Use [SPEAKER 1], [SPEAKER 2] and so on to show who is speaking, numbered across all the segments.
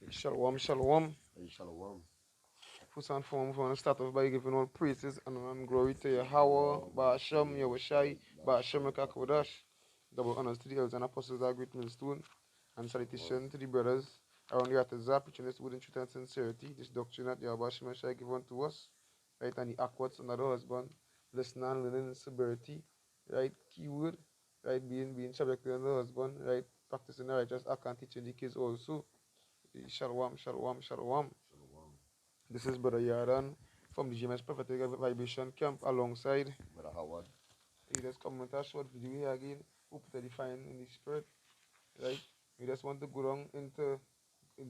[SPEAKER 1] Shalom, shalom.
[SPEAKER 2] Hey, Shalom.
[SPEAKER 1] First and foremost, we want to start off by giving all praises and glory to Yahweh, Ba'ashem, Yahushai, Ba'ashem, Rekakodash. Double honors to the elders and apostles that great millstone, and salutation to the brothers around the Atazah, preaching this word in truth and sincerity, this doctrine that Yahweh Hashem shall give unto us, right, and the accords under the husband, listening and learning in sobriety, right, keyword, right, being subject to the husband, right, practicing the righteous act and teaching the kids also. Shalom, shalom, shalom.
[SPEAKER 2] Shalom.
[SPEAKER 1] This is Brother Yaran from the GMS Prophetic Vibration Camp alongside.
[SPEAKER 2] Brother Howard.
[SPEAKER 1] We just come with a short video here again. Hope to define in the spirit, right? We just want to go down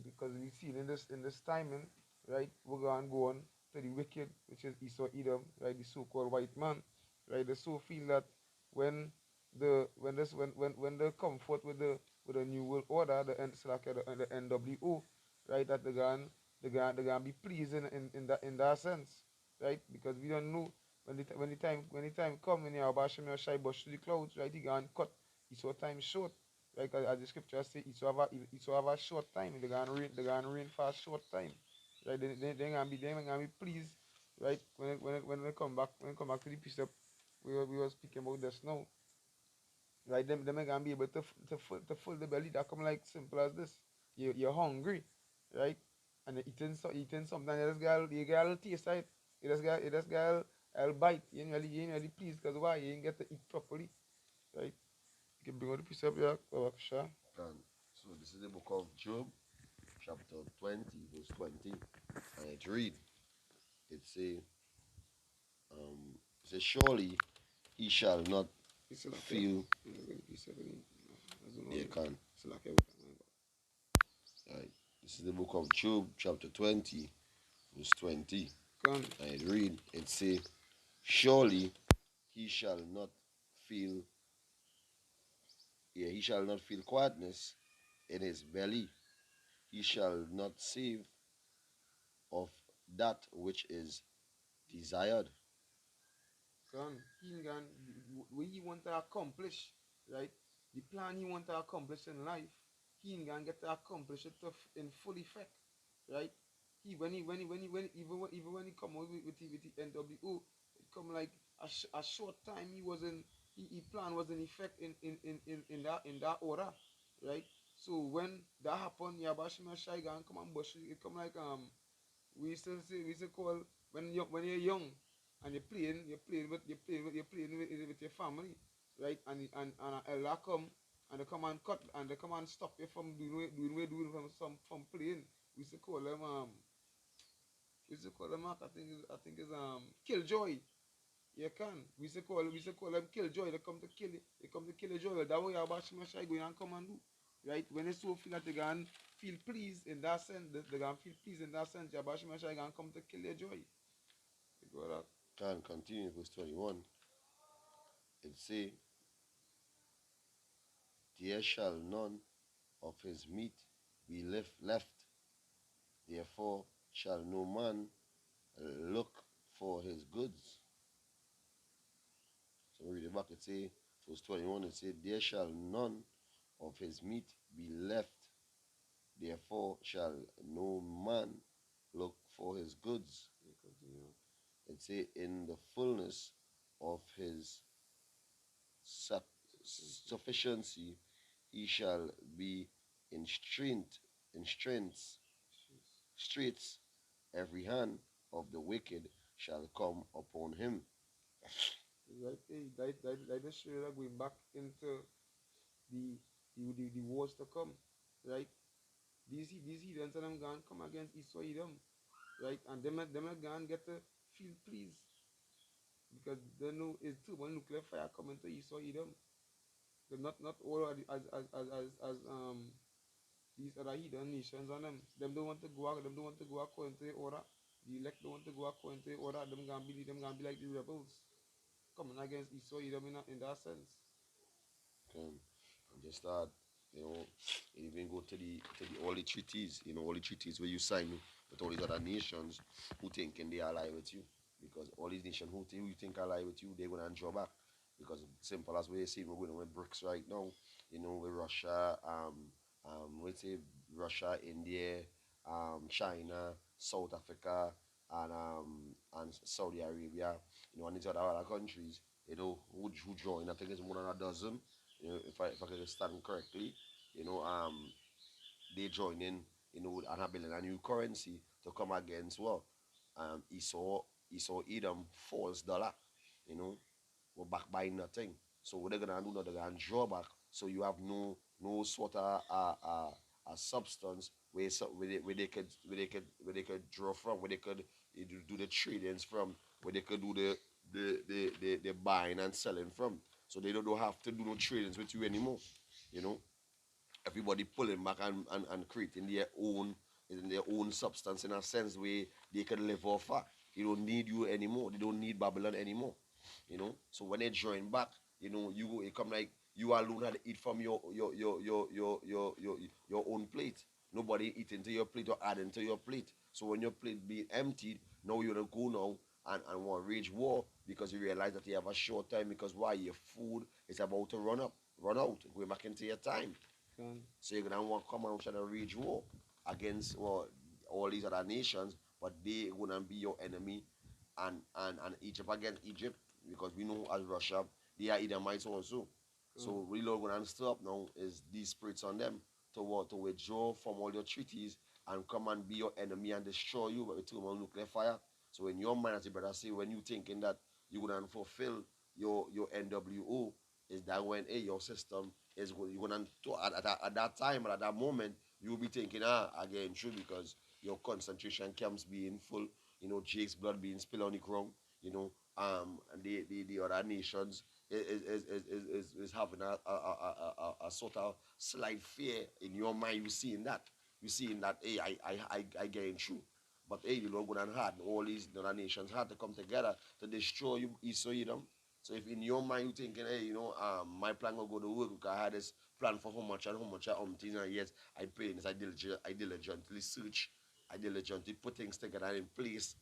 [SPEAKER 1] because we see in this timing, right? We're going to go on to the wicked, which is Esau Edom, right? The so-called white man, right? They so feel that when they come forth with the new world order, the NWO, right? That they're gonna be pleased in that sense, right? Because we don't know when the time come when Yahweh Shem Shai bush through the clouds, right? He gonna cut Esau time short. Like as the scripture say, Esau have a short time. They're gonna reign for a short time. Right? They gonna be pleased, right? When they come back to the precept, we were speaking about this now. Right? Them ain't gonna be able to fill the belly that come like simple as this. You're hungry, right? And you're eating something, and you get a little taste, right? You just got a bite. You ain't really pleased because why? You ain't get to eat properly, right? You can bring out the precept, yeah, Sure.
[SPEAKER 2] And so this is the book of Job, chapter 20, verse 20. And it read, it say, it says, surely he shall not
[SPEAKER 1] It's like
[SPEAKER 2] feel, yeah, can.
[SPEAKER 1] it's like
[SPEAKER 2] Right. This is the book of Job, chapter 20, verse 20.
[SPEAKER 1] can
[SPEAKER 2] And it read, it say, surely he shall not feel, he shall not feel quietness in his belly. He shall not save of that which is desired.
[SPEAKER 1] he can what he want to accomplish, right? The plan he want to accomplish in life, he can get to accomplish it in full effect, right? He even when he come out with the NWO, it come like a short time he plan was in effect in that order, right? So when that happened, Yabashima Shai come and bush it come like we still call when you're young and you're playing with your family, right? And an elder come and they come and stop you from doing from playing. We used to call them I think is killjoy. You can. We used to call them killjoy. They come to kill your joy. Well, that way about Shai going and come and do. Right? When they so feel that they can feel pleased in that sense, they can feel pleased in that sense, Yabashima Shai can come to kill your joy. You got that?
[SPEAKER 2] Can continue verse 21. It say, there shall none of his meat be left, therefore shall no man look for his goods. So read it back, it say, verse 21, it say, there shall none of his meat be left, therefore shall no man look for his goods.
[SPEAKER 1] You continue.
[SPEAKER 2] It say, in the fullness of his sufficiency he shall be in streets, every hand of the wicked shall come upon him.
[SPEAKER 1] Right? That just show you that going back into the the wars to come. Right? These heathens and them gonna come against Esau Edom. Right? And them are gonna get to feel pleased because they know it's too much nuclear fire coming to Esau Edom. They're not all of as these other heathen nations on them. Them don't want to go according to the order. The elect don't want to go according to the order. Them gonna be like the rebels coming against Esau Edom in that sense.
[SPEAKER 2] And just start, even go to the all the treaties, all the treaties where you sign with all these other nations who thinking they ally with you. Because all these nations who you think ally with you, they're gonna draw back. Because simple as we see we're going with BRICS right now, with Russia, let's say Russia, India, China, South Africa, and Saudi Arabia, and these other countries, who join. I think it's more than a dozen, if I can understand correctly, you know, they join in, and are building a new currency to come against what? Esau Edom false dollar, you know, we're back buying nothing. So what they're gonna do now, they're gonna draw back. So you have no sort of a substance where they could draw from, where they could do the tradings from, where they could do the buying and selling from. So they don't have to do no tradings with you anymore. You know, everybody pulling back and creating their own in their own substance in a sense where they can live off that. They don't need you anymore. They don't need Babylon anymore. So when they join back, it come like you alone had to eat from your own plate. Nobody eating to your plate or adding to your plate. So when your plate being emptied, now you're gonna go now and want to rage war because you realize that you have a short time because why your food is about to run out, going back into your time.
[SPEAKER 1] Can.
[SPEAKER 2] So you're gonna want to come and try to wage war against all these other nations, but they gonna be your enemy, and Egypt against Egypt because we know as Russia they are Edomites also.
[SPEAKER 1] Can.
[SPEAKER 2] So really what we're gonna stop now is these spirits on them to withdraw from all your treaties and come and be your enemy and destroy you with nuclear fire. So in your mind, as the brother say, when you thinking that you're gonna fulfill your NWO, is that when your system is you're gonna at that time or at that moment you'll be thinking again true because your concentration camps being full, Jake's blood being spilled on the ground, and the other nations is having a sort of slight fear in your mind. You seeing that hey I getting through. But hey, the Lord God and had all these other nations had to come together to destroy you, Esau, so if in your mind you thinking, hey, my plan will go to work because I had this plan for how much and how much and yes, I pray this, I diligently search, I diligently put things together in place,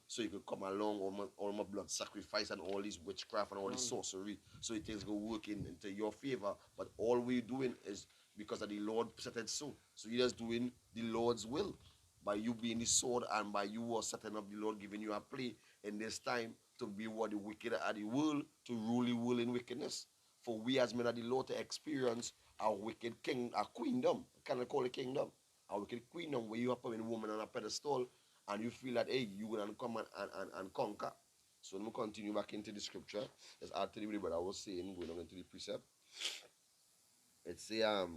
[SPEAKER 2] so you could come along all my blood sacrifice and all this witchcraft and all this
[SPEAKER 1] Can.
[SPEAKER 2] sorcery, so things go working into your favor. But all we're doing is because of the Lord set it so. So you're just doing the Lord's will by you being the sword and by you setting up the Lord giving you a play in this time to be what the wicked are the world, to rule the world in wickedness. For we as men of the Lord to experience our wicked king, our queendom. Can I call it kingdom? Our wicked queendom where you have put a woman on a pedestal and you feel that hey, you're gonna come and conquer. So let me continue back into the scripture. Let's add to the what I was saying, going on into the precept. It's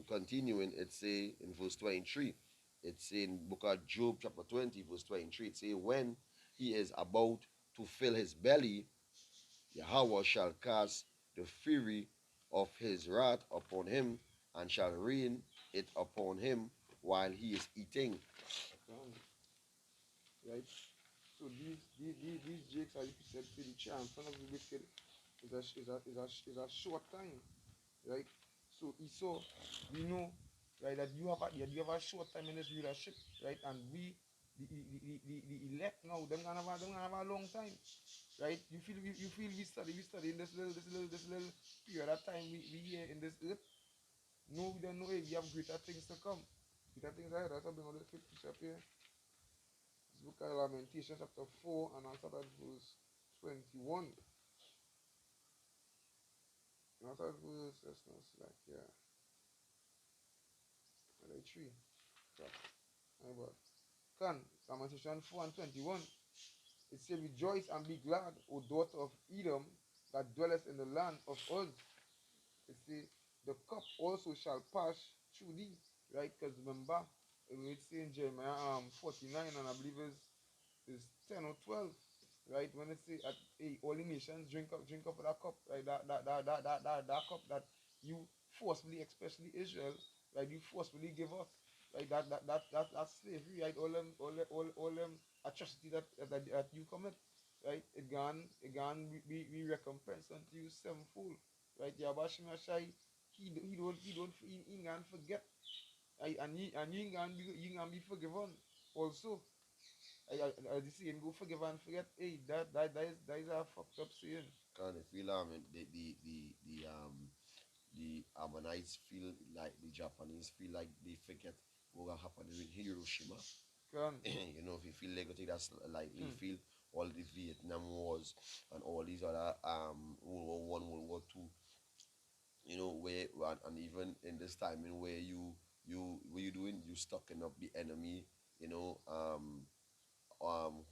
[SPEAKER 2] continuing, it's in verse 23. It's in book of Job chapter 20, verse 23. It say when he is about to fill his belly, Yahweh shall cast the fury of his wrath upon him, and shall rain it upon him while he is eating.
[SPEAKER 1] Can. Right. So these jakes are said to the triumphant of the wicked is a short time, right? So Esau, we know, right, that you have a short time in this leadership, right? And we the elect now, them gonna have a long time, right? You feel we study in this little period of time we here in this earth. No, we don't know if we have greater things to come. Greater things ahead. That's something on the fifth up here. This book of Lamentation chapter 4 and I'll start at verse 21. And I'll start at verse let's not slack, yeah. Like 3. Crap. My bad. Can Lamentation 4 and 21. It says, rejoice and be glad, O daughter of Edom, that dwelleth in the land of Uz. It says, the cup also shall pass through thee. Right? Because remember, it's in Jeremiah 49, and I believe is 10 or 12. Right? When it say hey, all the nations drink up of that cup, right? That cup that you forcefully, especially Israel, right, you forcefully give us. Right, that's slavery, right? All them atrocity that you commit, right? It gone be recompense unto you sevenfold, right? Yabashima Shai, he gonna forget, right? And you gonna be forgiven also. The saying go forgive and forget. Hey, that is a fucked up saying.
[SPEAKER 2] Kind of feel the Ammonites feel like the Japanese feel like they forget what gonna happen with Hiroshima.
[SPEAKER 1] Can.
[SPEAKER 2] You know, if you feel like that's likely,
[SPEAKER 1] Hmm.
[SPEAKER 2] feel all the Vietnam Wars and all these other World War I, World War II, you know, where and even in this timing where you what you doing, you stocking up the enemy, you know,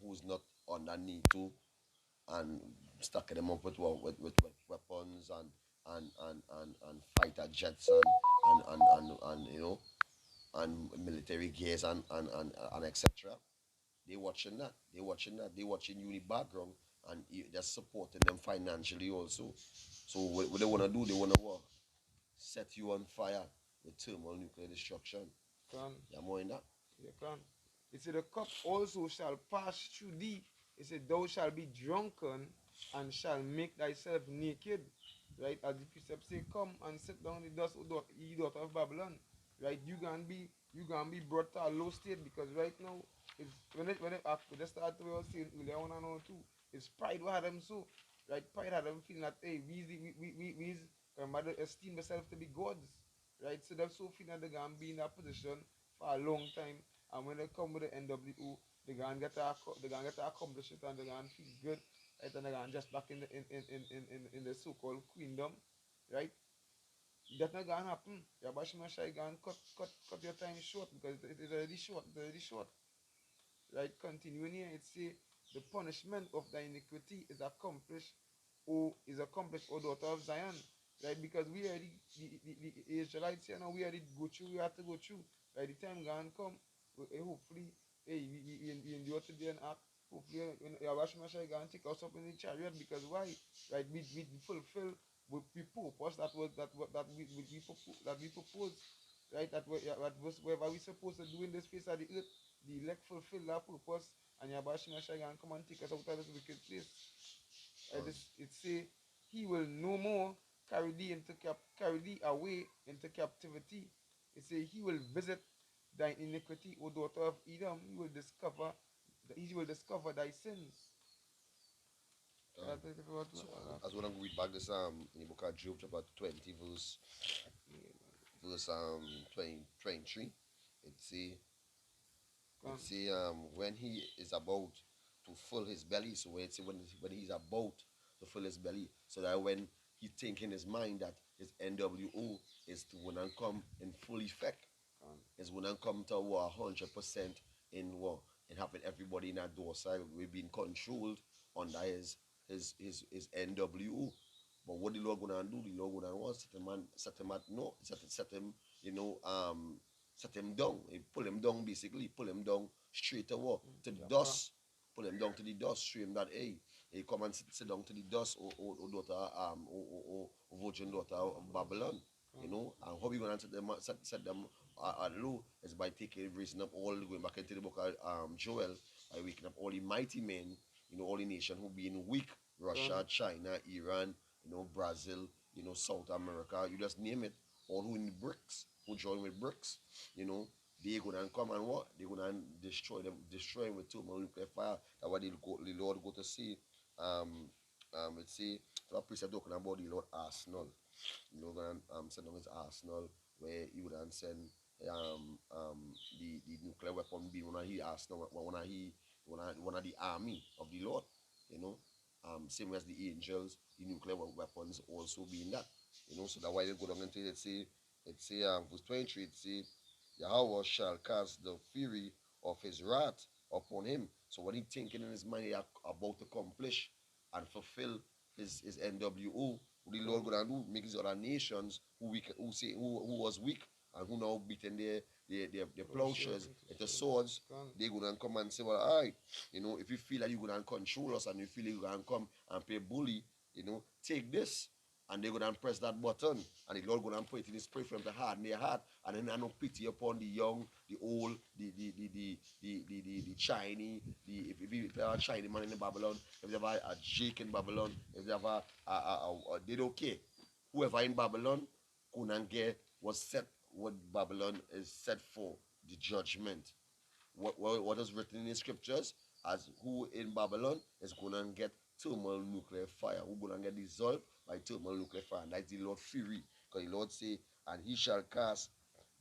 [SPEAKER 2] who's not underneath too, and stocking them up with with weapons and fighter jets and you know and military gears and etc. They watching that. They watching that. They watching you in the background and they're supporting them financially also. So what they wanna do? They wanna what? Set you on fire with thermal nuclear destruction.
[SPEAKER 1] Can.
[SPEAKER 2] Yeah, more in that.
[SPEAKER 1] You can. It said, the cup also shall pass through thee. It said, thou shalt be drunken and shall make thyself naked. Right? As the precept say, come and sit down in the dust, ye daughter of Babylon. Right? You gonna be brought to a low state because right now, it's when they start to was saying earlier on and on too, it's pride what had them so. Right? Pride had them feeling that hey, we mother esteem themselves to be gods. Right? So they're so feeling that they're gonna be in that position for a long time. And when they come with the NWO, they're gonna get to accomplish it and they're gonna feel good, right? And they're gonna just back in the so-called queendom, right? That's not gonna happen. Yabashima Shai gonna cut your time short because it is already short. It's already short. Right? Continuing here, it say the punishment of thy iniquity is accomplished, O daughter of Zion. Right? Because we already the Israelites here now we already go through, we have to go through. Right? The time gonna come, hopefully, hey, we endure today and act. Hopefully, when Yabash Mashiach gonna take us up in the chariot because why? Right? We fulfill we purpose that we propose. Right? That was whatever we supposed to do in this face of the earth, the elect fulfill that purpose, and Yabashima Shagan come and take us out of this wicked place.
[SPEAKER 2] Um,
[SPEAKER 1] It say he will no more carry thee away into captivity. It say he will visit thine iniquity, O daughter of Edom. He will discover thy sins.
[SPEAKER 2] um, so as when I read back this in the book of Job chapter 20 verse 23, it say when he is about to fill his belly, so when he's about to fill his belly, so that when he think in his mind that his NWO is to when and come in full effect, is when and come to 100% in what and having everybody in that door side we being controlled under his NWO. But what the Lord gonna do? The Lord gonna want set him at no, set him, you know, set him down. He pull him down basically, pull him down straight to the
[SPEAKER 1] Japa.
[SPEAKER 2] dust. Pull him down to the dust, show him that hey, he come and sit down to the dust or daughter or virgin daughter of Babylon. You know, and how we gonna set them at low is by taking raising up all going back into the book of Joel, by waking up all the mighty men, you know, all the nation who being weak, Russia,
[SPEAKER 1] Can.
[SPEAKER 2] China, Iran, you know, Brazil, you know, South America, you just name it, all who in the bricks, who join with bricks, you know, they gonna come and what? They gonna destroy them with thermonuclear fire. That's what the Lord go to see. Um, let's see, so a priest talking about the Lord Arsenal. You know, gonna send on his Arsenal where he would send the nuclear weapon being one of his Arsenal, one of the army of the Lord. You know, same as the angels, the nuclear weapons also being that. You know, so that's why they go down into it. Say verse 23. It say Yahweh shall cast the fury of his wrath upon him. So what he thinking in his mind he about to accomplish and fulfill his NWO, what the Lord
[SPEAKER 1] Can.
[SPEAKER 2] gonna do, make these other nations who was weak and who now beating their
[SPEAKER 1] Plowshares
[SPEAKER 2] plowshares
[SPEAKER 1] into
[SPEAKER 2] into
[SPEAKER 1] swords.
[SPEAKER 2] swords,
[SPEAKER 1] Can.
[SPEAKER 2] they gonna come and say, well, all right, you know, if you feel like you're gonna control us and you feel like you're gonna come and play bully, you know, take this and they're gonna press that button, and the Lord gonna put it in His spirit for them to harden their heart, and then I no pity upon the young, the old, the Chinese, if you have a Chinese man in Babylon, if you have a Jake in Babylon, if you have they don't care. Whoever in Babylon couldn't get was set what Babylon is set for the judgment. What is written in the scriptures as who in Babylon is going to get thermonuclear fire, who going to get dissolved by thermonuclear fire. And that's the Lord fury. Because the Lord say, and he shall cast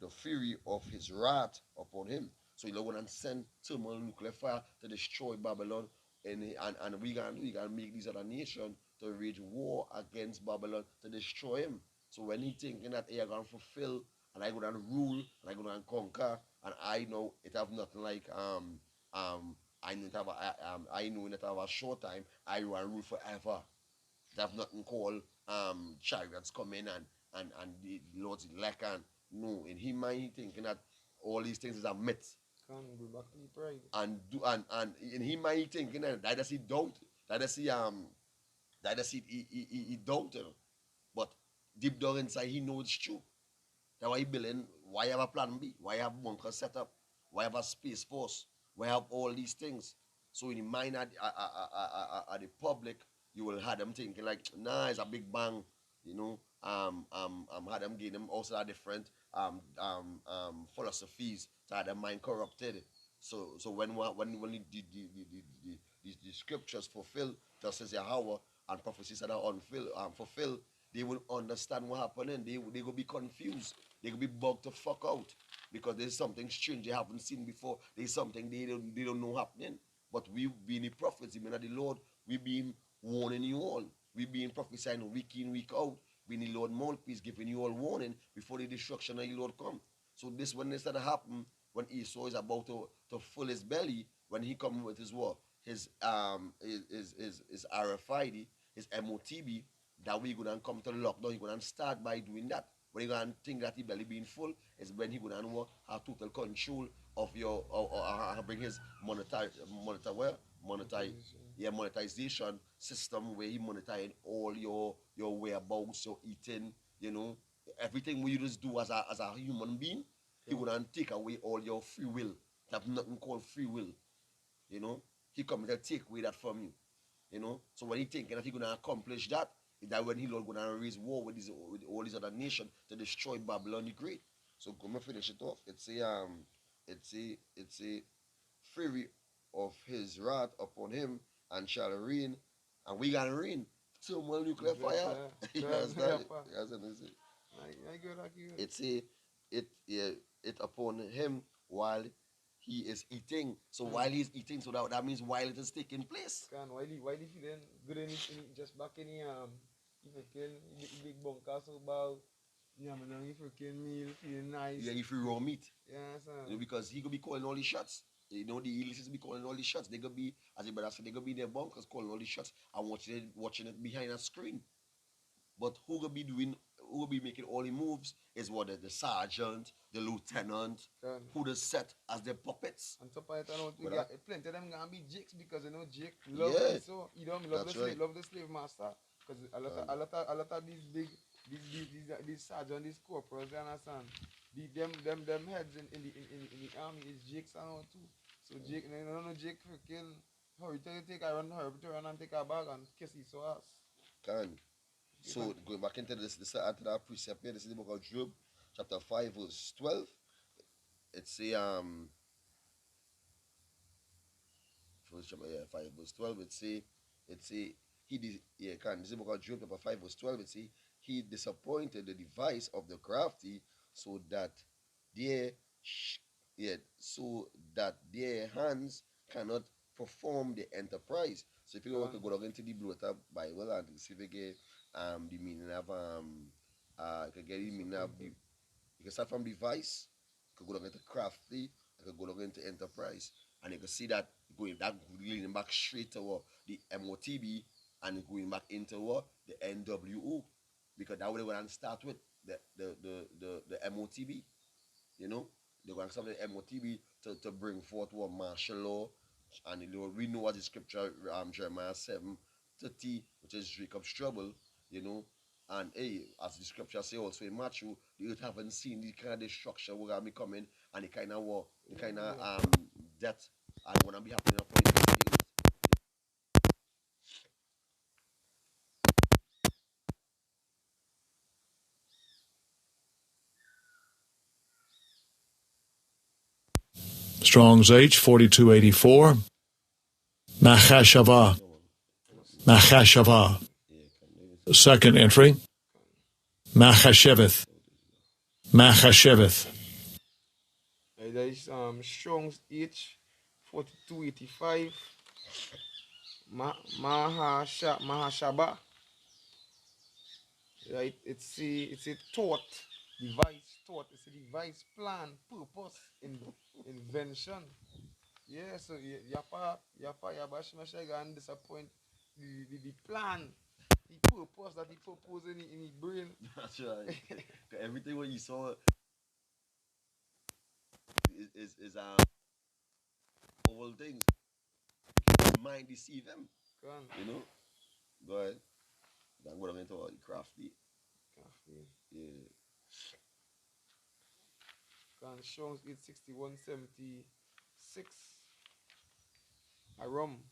[SPEAKER 2] the fury of his wrath upon him. So he's going to send thermonuclear fire to destroy Babylon, and we can make these other nations to wage war against Babylon to destroy him. So when he thinking that he are going to fulfill, and I going to rule, and I going to conquer, and I know it have nothing like I know it have I know it have a short time, I will rule forever. It have nothing called chariots coming and the Lord's elect, and no, in his mind he thinking that all these things is a myth.
[SPEAKER 1] Can go back to the pride.
[SPEAKER 2] And in his mind he thinking that does he doubt, that does he doubt, but deep down inside he knows it's true. That's why he building. Why have a plan B? Why have bunker set up? Why have a space force? Why have all these things? So in the mind of the public, you will have them thinking like, nah, it's a big bang, you know. Had them getting them also a different philosophies to have their mind corrupted. So when the scriptures fulfill, just as Yahweh, and prophecies that are fulfilled, they will understand what happening. They will be confused. They will be bugged to fuck out because there's something strange they haven't seen before. There's something they don't know happening. But we being the prophets, even the Lord, we being warning you all. We being prophesying week in, week out. Being the Lord mouthpiece, giving you all warning before the destruction of the Lord come. So this when this started happen, when Easu is about to fill his belly, when he come with his what? His RFID, his MOTB, that we gonna come to lockdown, he gonna start by doing that. When he gonna think that he belly being full, is when he gonna know have total control of your or bring his monetization system where he monetize all your whereabouts, your eating, you know, everything we just do as a human being. He gonna take away all your free will. Have nothing called free will, you know. He come to take away that from you, you know. So when he thinking that he gonna accomplish that, is that when he Lord gonna raise war with all these other nations to destroy Babylon the Great. So come and finish it off. It's a fury of his wrath upon him and shall reign, and we gonna reign. So more nuclear fire. You understand? It upon him while he is eating. So while he's eating, so that means while it is taking place.
[SPEAKER 1] While he feeling good in just back in if you kill big bunker so about if you kill meal feeling nice.
[SPEAKER 2] Yeah, if you raw meat.
[SPEAKER 1] Yeah, son.
[SPEAKER 2] You know, because he could be calling all the shots. You know, the illicits be calling all the shots. They could be, as the brother said, they could be in their bunkers calling all the shots and watching it behind a screen. But who will be making all the moves is what the sergeant, the lieutenant, who they set as their puppets.
[SPEAKER 1] On top of it, we got plenty of them gonna be Jakes because Jake love it, so he don't love the slave master. Because a lot of these sergeants, these corporals, you understand? Them heads in the army is Jakes and all too. So Jake, Jake freaking hurry to take a run and take a bag and kiss his ass.
[SPEAKER 2] So going back into this after that precept here, this is the book of Job, chapter 5, verse 12. It's a 5 verse 12. This is the book of Job, chapter 5, verse 12. It's he disappointed the device of the crafty so that their hands cannot perform the enterprise. So if you want to go into the Blue Bible and see if you get the meaning of you can get the meaning of you can start from device, you can go into crafty, you can go into enterprise, and you can see that leaning back straight to the MOTB and going back into the NWO, because that way we're going to start with the MOTB, you know. They're going to start with the MOTB to bring forth martial law. And we know what the scripture Jeremiah 7:30, which is Jacob's trouble, you know. And as the scripture say also in Matthew, you haven't seen the kind of destruction we're gonna be coming and the kind of war, the kind of death and gonna be happening upon the earth.
[SPEAKER 3] Strong's H 4284. Machashava. Machashava. Second entry. Machasheveth. Machasheveth.
[SPEAKER 1] There is Strong's H 4285. Mahashaba. Right? It's a thought, device, thought. It's a device, plan, purpose, invention. Yeah, so Yabash Meshagan disappoint the plan, the purpose that he proposed in his brain.
[SPEAKER 2] That's right. Everything what you saw is all things. Mind deceive him.
[SPEAKER 1] Can,
[SPEAKER 2] You know? Go ahead. Then what I'm into crafty.
[SPEAKER 1] can,
[SPEAKER 2] Yeah.
[SPEAKER 1] can Strong's 86176. A rum.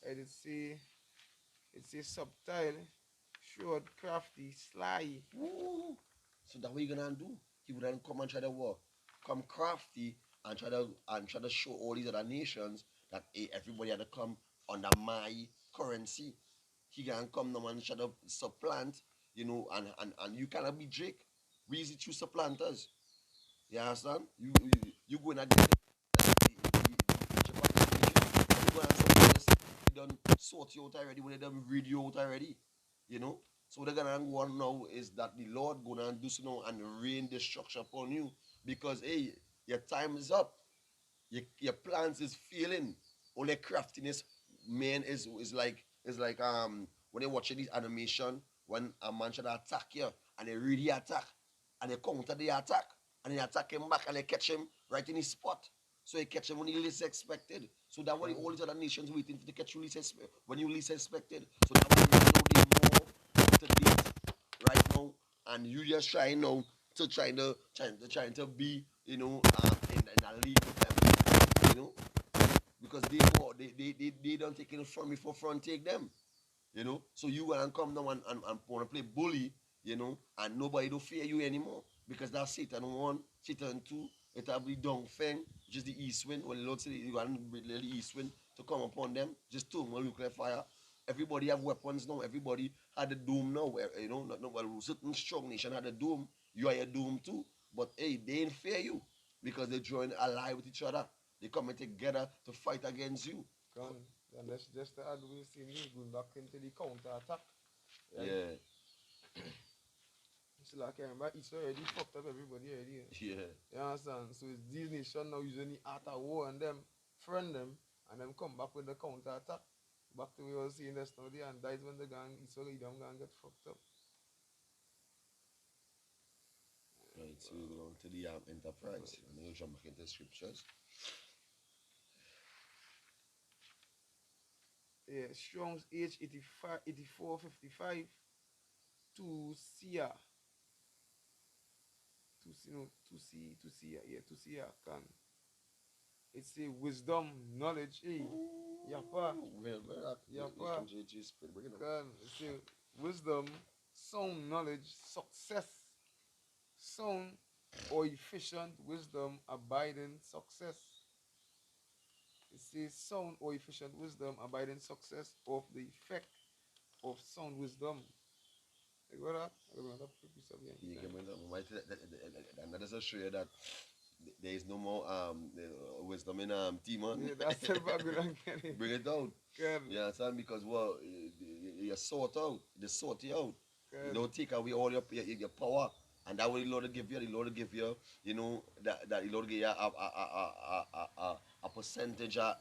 [SPEAKER 1] And it's a subtle, shrewd, crafty, sly.
[SPEAKER 2] Woo. So that what you gonna do? He wouldn't come and try to work, come crafty and try to show all these other nations that hey, everybody had to come under my currency. He can come now and try to supplant, and you cannot be Drake. We is the true supplanters. You understand? You go in a done sort you out already when they done read you out already. You know? So they're gonna go on now is that the Lord gonna do so now and rain destruction upon you. Because hey, your time is up. Your plans is failing. All the craftiness man is like when they watching this animation when a man should attack you and they really attack and they counter the attack and they attack him back and they catch him right in his spot. So they catch him when he least expected. So that way all these other nations waiting to catch you when you least expected. So that way you know they more up to date right now and you just trying now to trying to be in a league with them, because they don't take it from me for front take them. So you gonna come now and wanna play bully, and nobody don't fear you anymore because that's Satan one, Satan two, it'll be Dong Feng, just the east wind. When the Lord said you want the east wind to come upon them, just two more nuclear fire. Everybody have weapons now. Everybody had a doom now. Not well, certain strong nation had a doom. You are a doom too. But hey, they ain't fear you because they join ally with each other. They coming together to fight against you.
[SPEAKER 1] Can, and that's just the ad we see me going back into the counter attack. Right?
[SPEAKER 2] Yeah,
[SPEAKER 1] So like I remember it's already fucked up everybody already.
[SPEAKER 2] yeah.
[SPEAKER 1] You understand? So it's these nations now using the art of war and them friend them and them come back with the counter attack. Back to we was seeing this now there, and that's when the gang is already them gang get fucked up.
[SPEAKER 2] Right, so we go on to the enterprise. And then we'll jump back into scriptures.
[SPEAKER 1] Yeah, Strong's H 85 8455 to Sia. To see yeah, to see can. It's a wisdom, knowledge, hey. Yapa, yapa, can. It's a wisdom, sound knowledge, success, sound or efficient wisdom, abiding success. It says sound or efficient wisdom, abiding success of the effect of sound wisdom. You got that? I got that piece of
[SPEAKER 2] You
[SPEAKER 1] yeah.
[SPEAKER 2] can bring and that is a show you that there is no more wisdom in Timon.
[SPEAKER 1] Yeah, that's the background.
[SPEAKER 2] Bring it out.
[SPEAKER 1] Can,
[SPEAKER 2] You understand? Because well, you sort out, they sort you out. You
[SPEAKER 1] can,
[SPEAKER 2] don't take away all your power, and that will the Lord will give you. The Lord will give you, that the Lord will give you a percentage of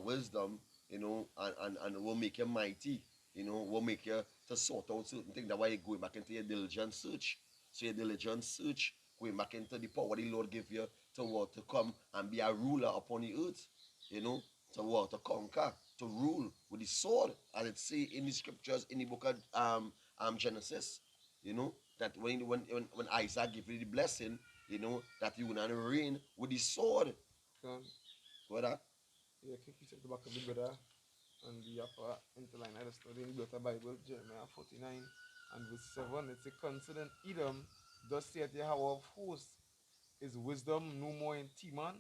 [SPEAKER 2] wisdom, and will make you mighty. Will make you to sort out certain things. That's why you're going back into your diligent search. So your diligent search, going back into the power the Lord give you to come and be a ruler upon the earth. To what? To conquer, to rule with the sword, as it say in the scriptures in the book of Genesis. That when Isaac gave you the blessing, that you gonna reign with the sword.
[SPEAKER 1] can.
[SPEAKER 2] What that?
[SPEAKER 1] Yeah, kick it at the back of the brother and the upper interline. I just studying the better Bible, Jeremiah 49 and verse 7. It's a consider Edom, thus saith Yahweh of hosts, is wisdom no more in Teman,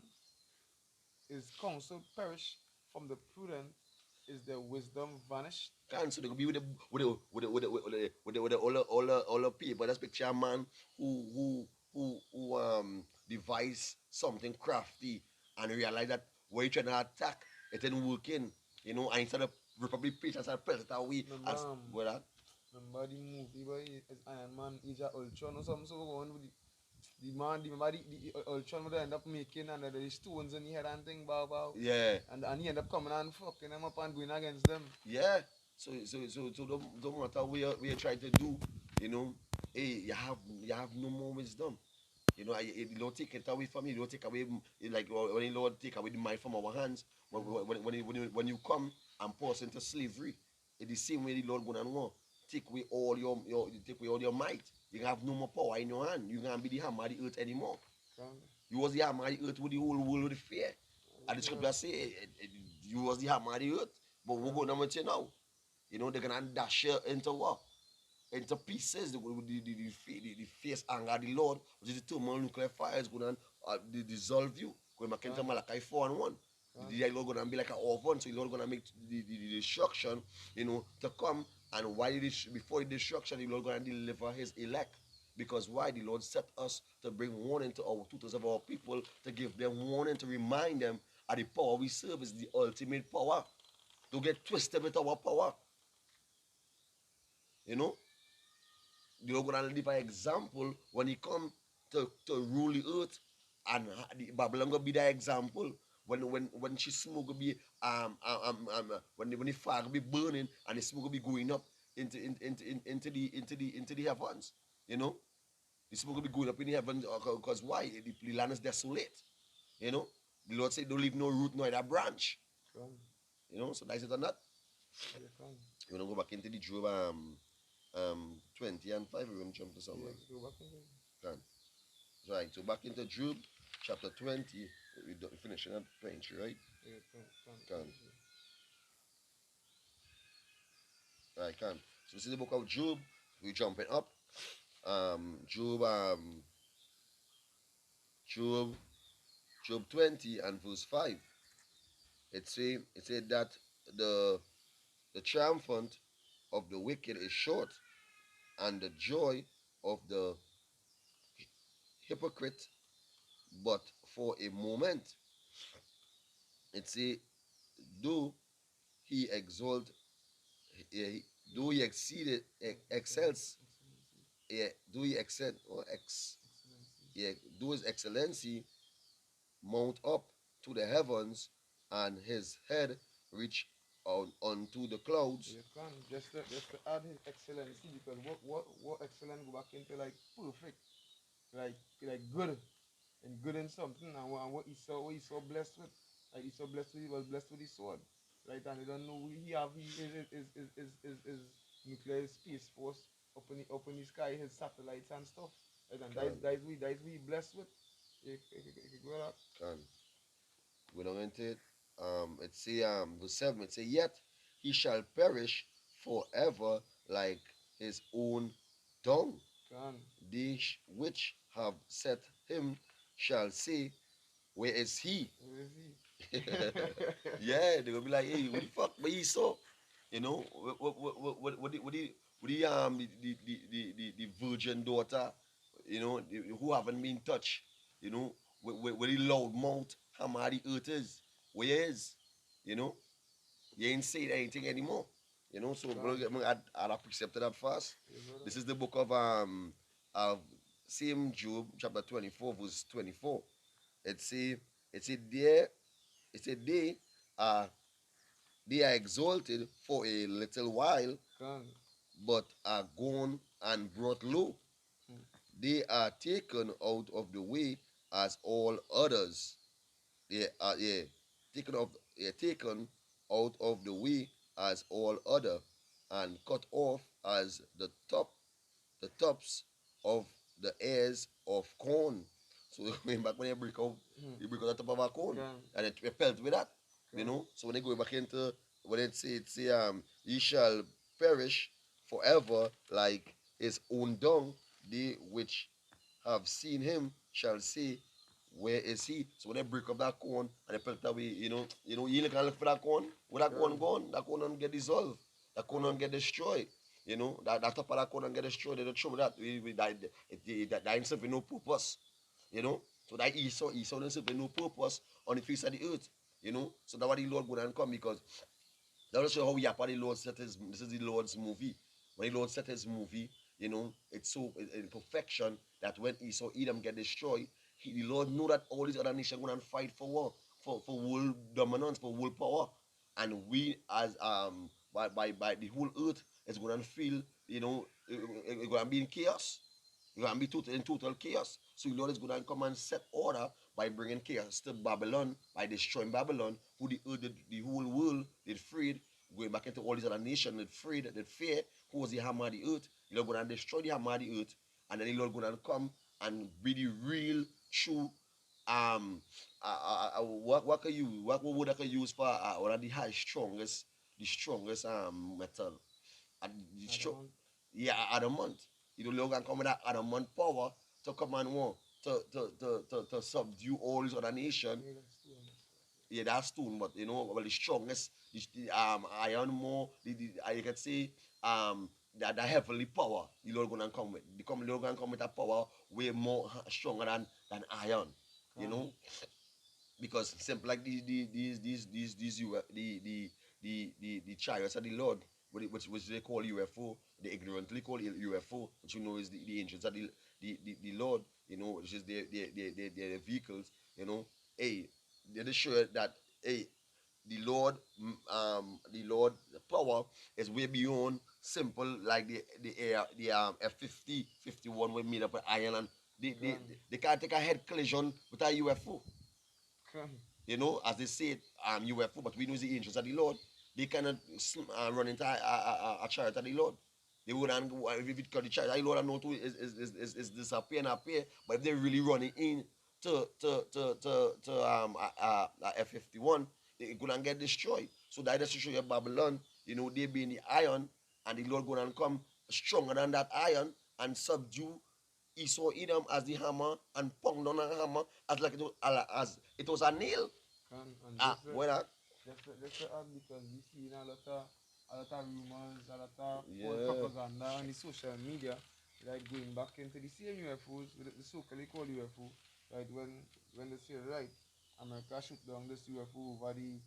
[SPEAKER 1] is counsel perished from the prudent, is their wisdom vanished.
[SPEAKER 2] So they could be with the all the people. That's picture a man who devise something crafty and realize that what you're trying to attack, it ain't working. You know, and instead of probably preach and start pelt it away
[SPEAKER 1] Remember,
[SPEAKER 2] as well that.
[SPEAKER 1] remember the movie where it's Iron Man, Age of Ultron or something, so on with the man, remember the Ultron would end up making and the stones in the head and thing, bow.
[SPEAKER 2] Yeah.
[SPEAKER 1] And he end up coming and fucking them up and going against them.
[SPEAKER 2] Yeah. So don't matter what you're trying to do, you know, hey, you have no more wisdom. You know, the Lord take it away from you. The Lord take away, like when the Lord take away the mind from our hands. When you come and pass into slavery, it's the same way the Lord gonna want take away all your take away all your might. You have no more power in your hand. You can't be the hammer of the earth anymore. You was the hammer of the earth with the whole world with fear. And the scripture say you was the hammer of the earth. But we're going to you now. You know, they're gonna dash you into what? Into pieces. The fierce anger of the Lord, which is the thermal nuclear fire, is going to dissolve you. Going back into Malachi 4:1. The Lord going to be like an oven, so the Lord going to make the destruction, you know, to come. And before the destruction, the Lord going to deliver his elect. Because why? The Lord set us to bring warning to our tutors of our people, to give them warning, to remind them that the power we serve is the ultimate power. To get twisted with our power. You know? The Lord gonna live an example when he come to rule the earth, and the Babylon gonna be the example when she smoke gonna be when the fire gonna be burning and the smoke gonna be going up into the heavens. You know, the smoke gonna be going up in the heavens because why? The land is desolate. You know, the Lord said don't leave no root nor a branch. You know, so that's it on that. You wanna go back into the Job 20 and 5, we're going to jump to somewhere. Can. Right, so back into Job chapter 20, we're finishing at 20, right? Can. Right, can. So this is the book of Job, we're jumping up. Job 20 and verse 5. It said that the triumphant of the wicked is short, and the joy of the hypocrite but for a moment. It say, do he exalt, do he exceed, excels, do he excel, or do his excellency mount up to the heavens, and his head reach onto the clouds.
[SPEAKER 1] You can just to add his excellency, because what excellent go back into like perfect, like good, and good in something, and what he so blessed with, like he was blessed with his sword, right? And you don't know he have he is nuclear space force up in the sky, his satellites and stuff, right? And that's we blessed with. You go that.
[SPEAKER 2] Can we don't into it? It say verse 7. It say, yet he shall perish forever like his own dung.
[SPEAKER 1] Can.
[SPEAKER 2] They which have set him shall say, where is he?
[SPEAKER 1] Where is he?
[SPEAKER 2] Yeah, they will be like, hey, what the fuck, but he saw, you know, the virgin daughter, you know, who haven't been touched, you know, with the loud mouth, how mad the earth is, where he is, you know, you ain't saying anything anymore, you know. So I'm gonna add a precept to that fast. This is the book of same Job chapter 24 verse 24. It say there, it said they are exalted for a little while, but are gone and brought low. They are taken out of the way as all others. They are taken out of the way as all other, and cut off as the tops of the ears of corn. So back when you break out the top of a corn, and it pelt with that. You know, so when they go back into when it say ye shall perish forever like his own dung, they which have seen him shall say, where is he? So when they break up that corn and they put it away, you can look for that corn. Where that corn gone? That corn don't get dissolved. That corn don't get destroyed. You know, that top of that corn don't get destroyed. They don't show that. That ain't serving no purpose. You know? So that Esau doesn't serve no purpose on the face of the earth. So that's why the Lord go and come, because that's show how we are the Lord set his, this is the Lord's movie. When the Lord set his movie, it's so in perfection that when Esau Edom get destroyed, the Lord knew that all these other nations going to fight for war, for world dominance, for world power. And we as by the whole earth is going to feel, it's going to be in chaos. You're going to be in total chaos. So the Lord is going to come and set order by bringing chaos to Babylon, by destroying Babylon, who the whole world did freed, going back into all these other nations that freed, that fear, who was the hammer of the earth. The Lord going to destroy the hammer of the earth, and then the Lord going to come and be the real, true, what can you, what would I can use for one of the the strongest metal, and the strong, yeah, adamant. Lord can come with that adamant power to come and war, to subdue all these other nations. Yeah, that's stone, but well, the strongest, iron more, you can say, the heavenly power, the Lord gonna come with. The Lord gonna come with a power way more stronger than iron, you know, because simple like these the chariots of the Lord, which they call UFO, they ignorantly call it UFO, which is the angels of the Lord, which is their vehicles, hey, they just show that, hey, the Lord, the Lord power is way beyond simple like the air, the F-50, 51 were made up of iron, and they can't take a head collision with a UFO. As they say, UFO, but we know the angels of the Lord. They cannot run into a chariot of the Lord. They wouldn't, if it got the chariot of the Lord, I know too, is disappear and appear. But if they're really running in to F-51, they gonna get destroyed. So that is to show you Babylon, they be in the iron, and the Lord gonna come stronger than that iron and subdue Esau Edom as the hammer, and pound on a hammer as it was a nail.
[SPEAKER 1] And
[SPEAKER 2] When I,
[SPEAKER 1] just to add, because we see a lot of rumors, a lot of false
[SPEAKER 2] yeah,
[SPEAKER 1] propaganda on the social media, like going back into the same UFOs, the so-called UFO, right? When they say, right, America shoot down this UFO over the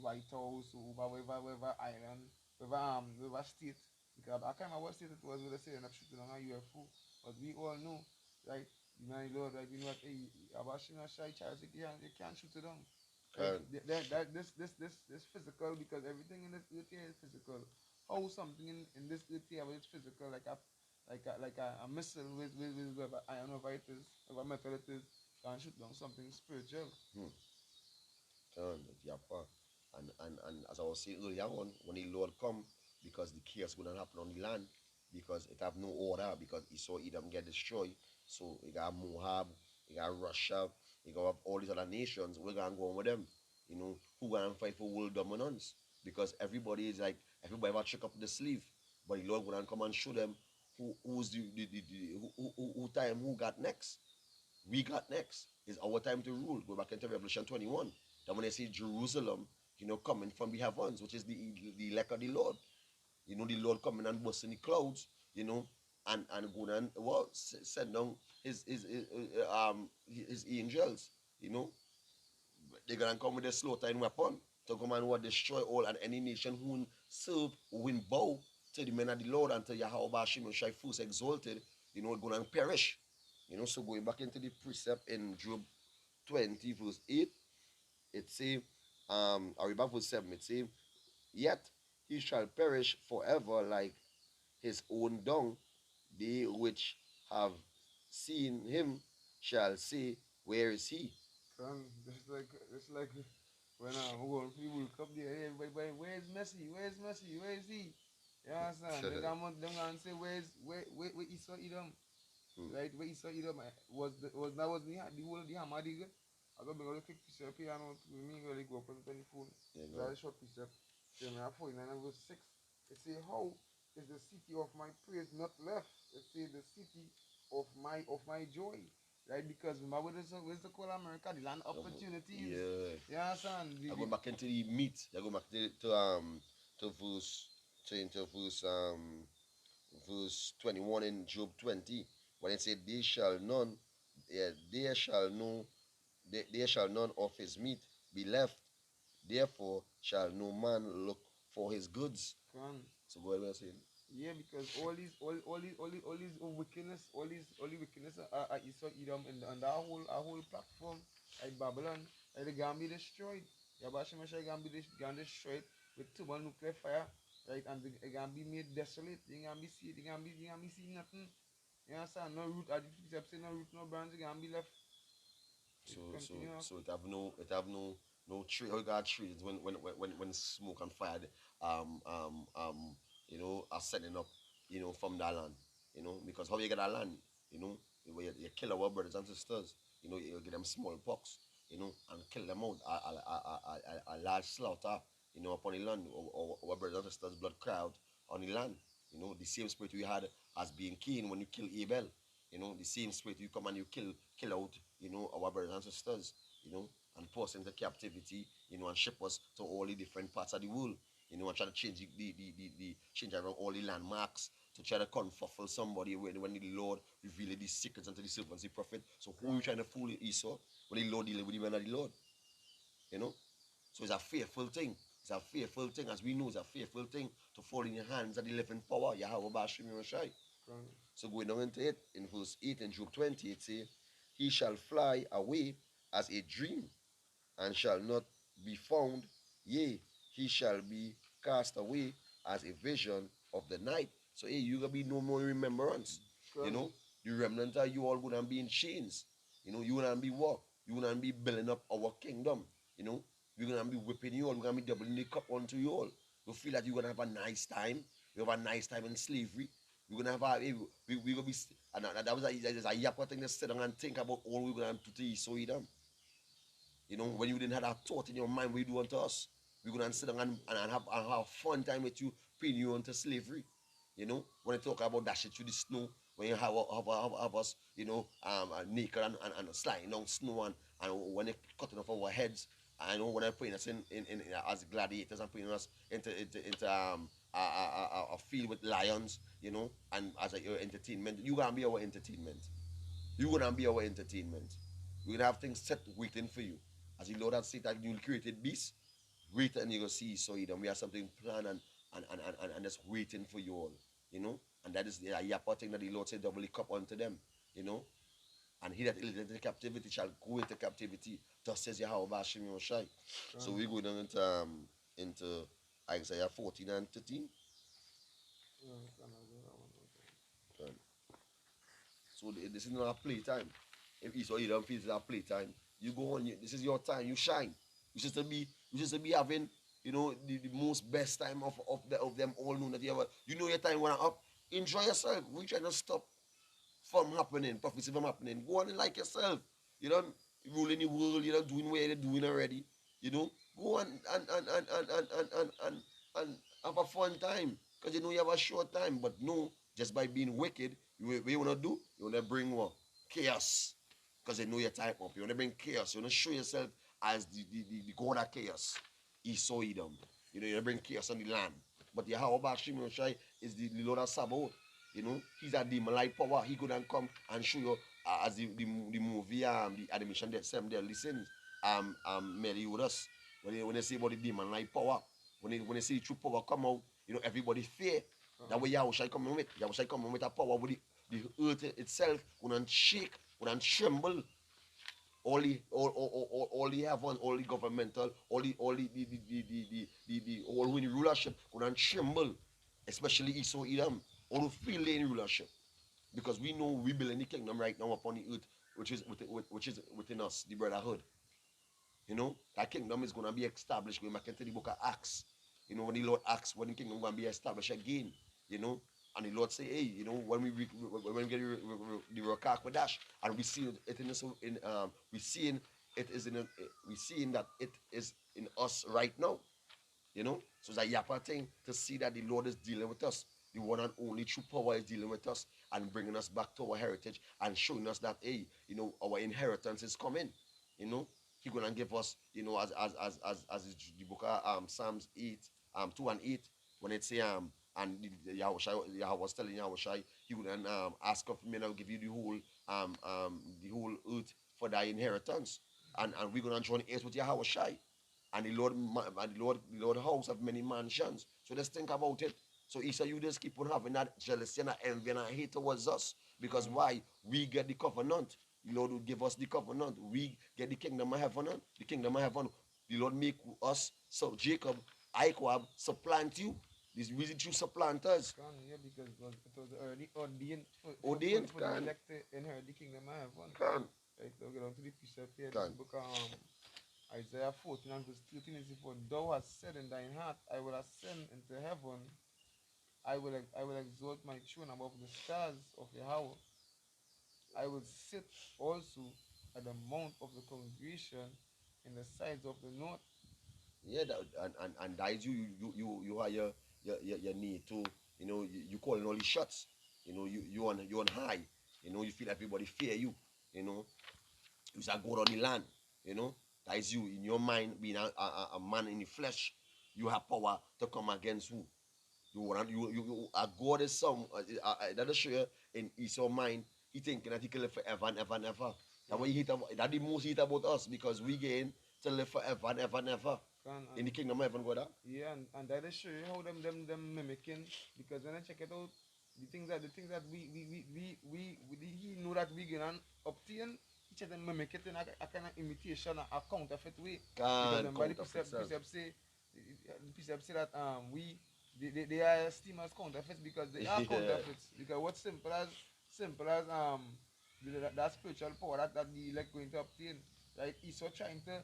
[SPEAKER 1] White House, over wherever island, wherever state. Because I can't remember what state it was where they say they're shooting down a UFO, but we all know, right? My Lord, right? We know that, hey, about shooting a shy child, you can't shoot it down. Right?
[SPEAKER 2] can,
[SPEAKER 1] This physical, because everything in this earth here is physical. How something in this earth here is physical, like a missile with whatever iron, whatever it is, whatever metal it is, can shoot down something spiritual.
[SPEAKER 2] hmm, yeah, and as I was saying earlier on, when the Lord come, because the chaos gonna happen on the land, because it have no order, because Esau Edom get destroyed. So you got Moab, you got Russia, you got all these other nations. We're gonna go on with them. Who gonna fight for world dominance? Because everybody will check up the sleeve, but the Lord gonna come and show them who's the who time who got next. We got next. It's our time to rule. Go back into Revelation 21. Then when they say Jerusalem, coming from the heavens, which is the elect of the Lord. The Lord coming and busting the clouds, and going and send down his angels, you know. They're gonna come with a slaughtering weapon to come and destroy all and any nation who serve, who will bow to the men of the Lord and to Yahweh Bashim Shai first exalted, gonna perish. So going back into the precept in Job 20, verse 8, it say, I read back verse 7, it say, yet he shall perish forever like his own dung. They which have seen him shall say, where is he?
[SPEAKER 1] Just like when people come there, hey, everybody, where's Messi? Where's Messi? Where is he? You understand? Them gonna say, where Esau Edom?
[SPEAKER 2] Hmm.
[SPEAKER 1] Right? Where Esau Edom was the whole of the Hamadi good. I got a quick precept here, I know me really go up on the phone.
[SPEAKER 2] Yeah,
[SPEAKER 1] It's
[SPEAKER 2] go.
[SPEAKER 1] a short precept. So I 49 verse 6. It say, how is the city of my praise not left? It say the city of my joy. Right? Because remember what is the call America? The land opportunities.
[SPEAKER 2] Yeah.
[SPEAKER 1] You understand?
[SPEAKER 2] I go back into the meat. I go back to verse 21 in Job 20, when it said, they shall none yeah, there shall no there shall none of his meat be left. Therefore shall no man look for his goods.
[SPEAKER 1] Can.
[SPEAKER 2] So what am I saying?
[SPEAKER 1] Yeah, because all these wickedness, all the wickedness are Esau Edom and that whole platform, like Babylon, like they gonna be destroyed. Yabashim Shai gonna be destroyed with nuclear fire, right? And they gonna be made desolate. You gonna be seeing nothing. You understand? No root, as the precept say, no root, no branch. You gonna be left.
[SPEAKER 2] So
[SPEAKER 1] It
[SPEAKER 2] so
[SPEAKER 1] continue.
[SPEAKER 2] so it have no tree. All got trees when smoke and fire are setting up from that land, because how you get that land, you know you kill our brothers and sisters, you get them smallpox, and kill them out, a large slaughter, upon the land, or our brothers and sisters blood cry out on the land, the same spirit we had as being Cain when you kill Abel, the same spirit you come and you kill out, our brothers and sisters, and put us into captivity, and ship us to all the different parts of the world, and try to change the change around all the landmarks to try to confuffle somebody when the Lord revealed these secrets unto the servants, the prophet. So who you trying to fool Esau when the Lord dealing with the man of the Lord? You know? So it's a fearful thing. It's a fearful thing, as we know, it's a fearful thing to fall in the hands of the living power, Yahweh Bashim Yoshai. So going on into it, in verse 8 in Job 20, it says, he shall fly away as a dream, and shall not be found. Yea, he shall be cast away as a vision of the night. So hey, you gonna be no more remembrance. You know, the remnant of you all gonna be in chains. You gonna be what? You gonna be building up our kingdom. We're gonna be whipping you all, we're gonna be doubling the cup onto you all. You feel that you're gonna have a nice time. You have a nice time in slavery. We're gonna have we gonna be and that was a yapper thing to sit down and think about all we're gonna do to Esau Edom. When you didn't have that thought in your mind what you do unto us, we're gonna sit down and have fun time with you, pin you into slavery. When you talk about that shit through the snow, when you have us, naked and sliding down snow, and when they cutting off our heads, when they're putting us in as gladiators and putting us into a field with lions, and as your entertainment, you gonna be our entertainment. You're gonna be our entertainment. We're gonna have things set waiting for you. As the Lord has said that you created beasts, wait and you're gonna see so we have something planned and just waiting for you all. And that is the yappa thing that the Lord said double the cup unto them, you know. And he that is into captivity shall go into captivity. Thus says Yahweh Bashim Yoshai. So we go down into Isaiah 14 and 13. So this is not a playtime. If Esau Edom feels it's a playtime, you go on. This is your time. You shine. You just to be having the most best time of them all know that you ever. Your time when I'm up. Enjoy yourself. We trying to stop from happening, prophecy from happening. Go on and like yourself. You know, ruling the world. Doing what you're doing already. Go on and have a fun time because you have a short time. But no, just by being wicked, what you want to do? You want to bring what? Chaos. Because your time up. You want to bring chaos. You want to show yourself as the god of chaos. Esau Edom. You want to bring chaos on the land. But Yahweh Bashim Yoshai is the Lord of Sabaoth. He's a demon like power. He could come and show you as the movie, the animation that Sam there listens, Mary with us. When they say about the demon like power, when they see the true power come out, everybody fear. That way Yahweh shall come with. Yahweh shall come with a power with the earth itself will not shake, will not tremble. All the have all the governmental, all the rulership will not tremble, especially Esau Edom, all the feel in rulership. Because we know we build in the kingdom right now upon the earth, which is within us, the brotherhood. That kingdom is going to be established. Going back into the book of Acts. When the Lord asks when the kingdom going to be established again. And the Lord say, hey, when we get the Rokak Dash, and we see it we seeing it is we seeing that it is in us right now. So it's a yappa thing to see that the Lord is dealing with us. The one and only true power is dealing with us and bringing us back to our heritage and showing us that, hey, our inheritance is coming. He gonna give us, as the book of Psalms 8, 2 and 8, when it say and Yahweh was telling Yahweh he would ask of me and I'll give you the whole the whole earth for thy inheritance, and we're gonna join heirs with Yahweh Shai. And the Lord house have many mansions. So just think about it. So Issa, you just keep on having that jealousy and that envy and that hate towards us. Because why? We get the covenant. The Lord will give us the covenant. We get the kingdom of heaven. The kingdom of heaven. The Lord make us, so Jacob, Iquab, supplant you. This reason you supplant us.
[SPEAKER 1] Yeah, because it was already ordained
[SPEAKER 2] Ordained,
[SPEAKER 1] for the
[SPEAKER 2] can.
[SPEAKER 1] elect to inherit the kingdom of heaven.
[SPEAKER 2] Can.
[SPEAKER 1] Right, now get on to the precept here. This
[SPEAKER 2] Can.
[SPEAKER 1] book Isaiah 14 and verse 13 is, for thou hast said in thine heart, I will ascend into heaven, I will exalt my throne above the stars of Yahweh. I will sit also at the mount of the congregation in the sides of the north.
[SPEAKER 2] Yeah, that, and that is you are your need to, you calling all these shots. You on high. You feel everybody fear you. You say God on the land. That is you in your mind being a man in the flesh. You have power to come against who? God is that is sure in his own mind. He thinking that he can live forever and ever and ever. That's what he hate about. That the most hate about us, because we gain to live forever and ever and ever in the kingdom of heaven, God.
[SPEAKER 1] Yeah, and that is show you how them mimicking, because when I check it out, the things that he know that we gonna obtain, he try to mimic it in a kind of imitation, a counterfeit way. Because the precept say that they are esteemed as counterfeits, because they are
[SPEAKER 2] Yeah.
[SPEAKER 1] counterfeits. Because what's simple as that spiritual power that the elect going to obtain, right? He's so trying to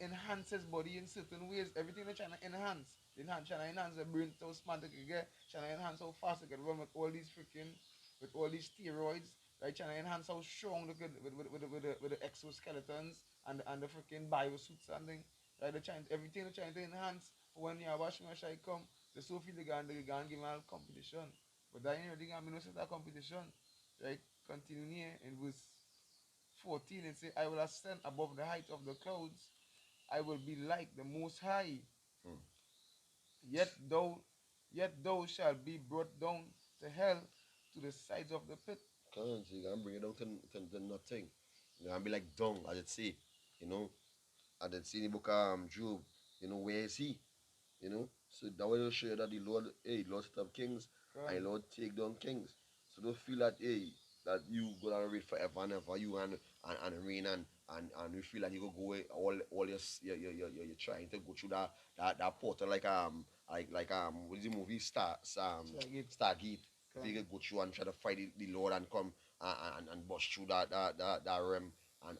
[SPEAKER 1] enhance his body in certain ways. Everything they're trying to enhance. Trying to enhance the brain, how smart they can get, trying to enhance how fast they can run with all these steroids, right? Trying to enhance how strong they could with the exoskeletons and the freaking biosuits and thing. Right? Everything they're trying to enhance. When you have a Shai come, the Sophie they gonna give them a competition. But that ain't really gonna be no set of competition. Right? Continue here in verse 14 and say, I will ascend above the height of the clouds. I will be like the Most High.
[SPEAKER 2] Hmm.
[SPEAKER 1] Yet thou shalt be brought down to hell, to the sides of the pit.
[SPEAKER 2] Can't you can bring it down to nothing. You can be like dung, as it say. You know, as it say in the book of Job. Where is he? So that will show you that Lord set up kings, and Lord take down kings. So don't feel that that you gonna reign forever and ever, you and reign, and you feel like you go all you're trying to go through that portal, like what is the movie Stargate. If you can go through and try to fight the Lord and come and bust through that realm, and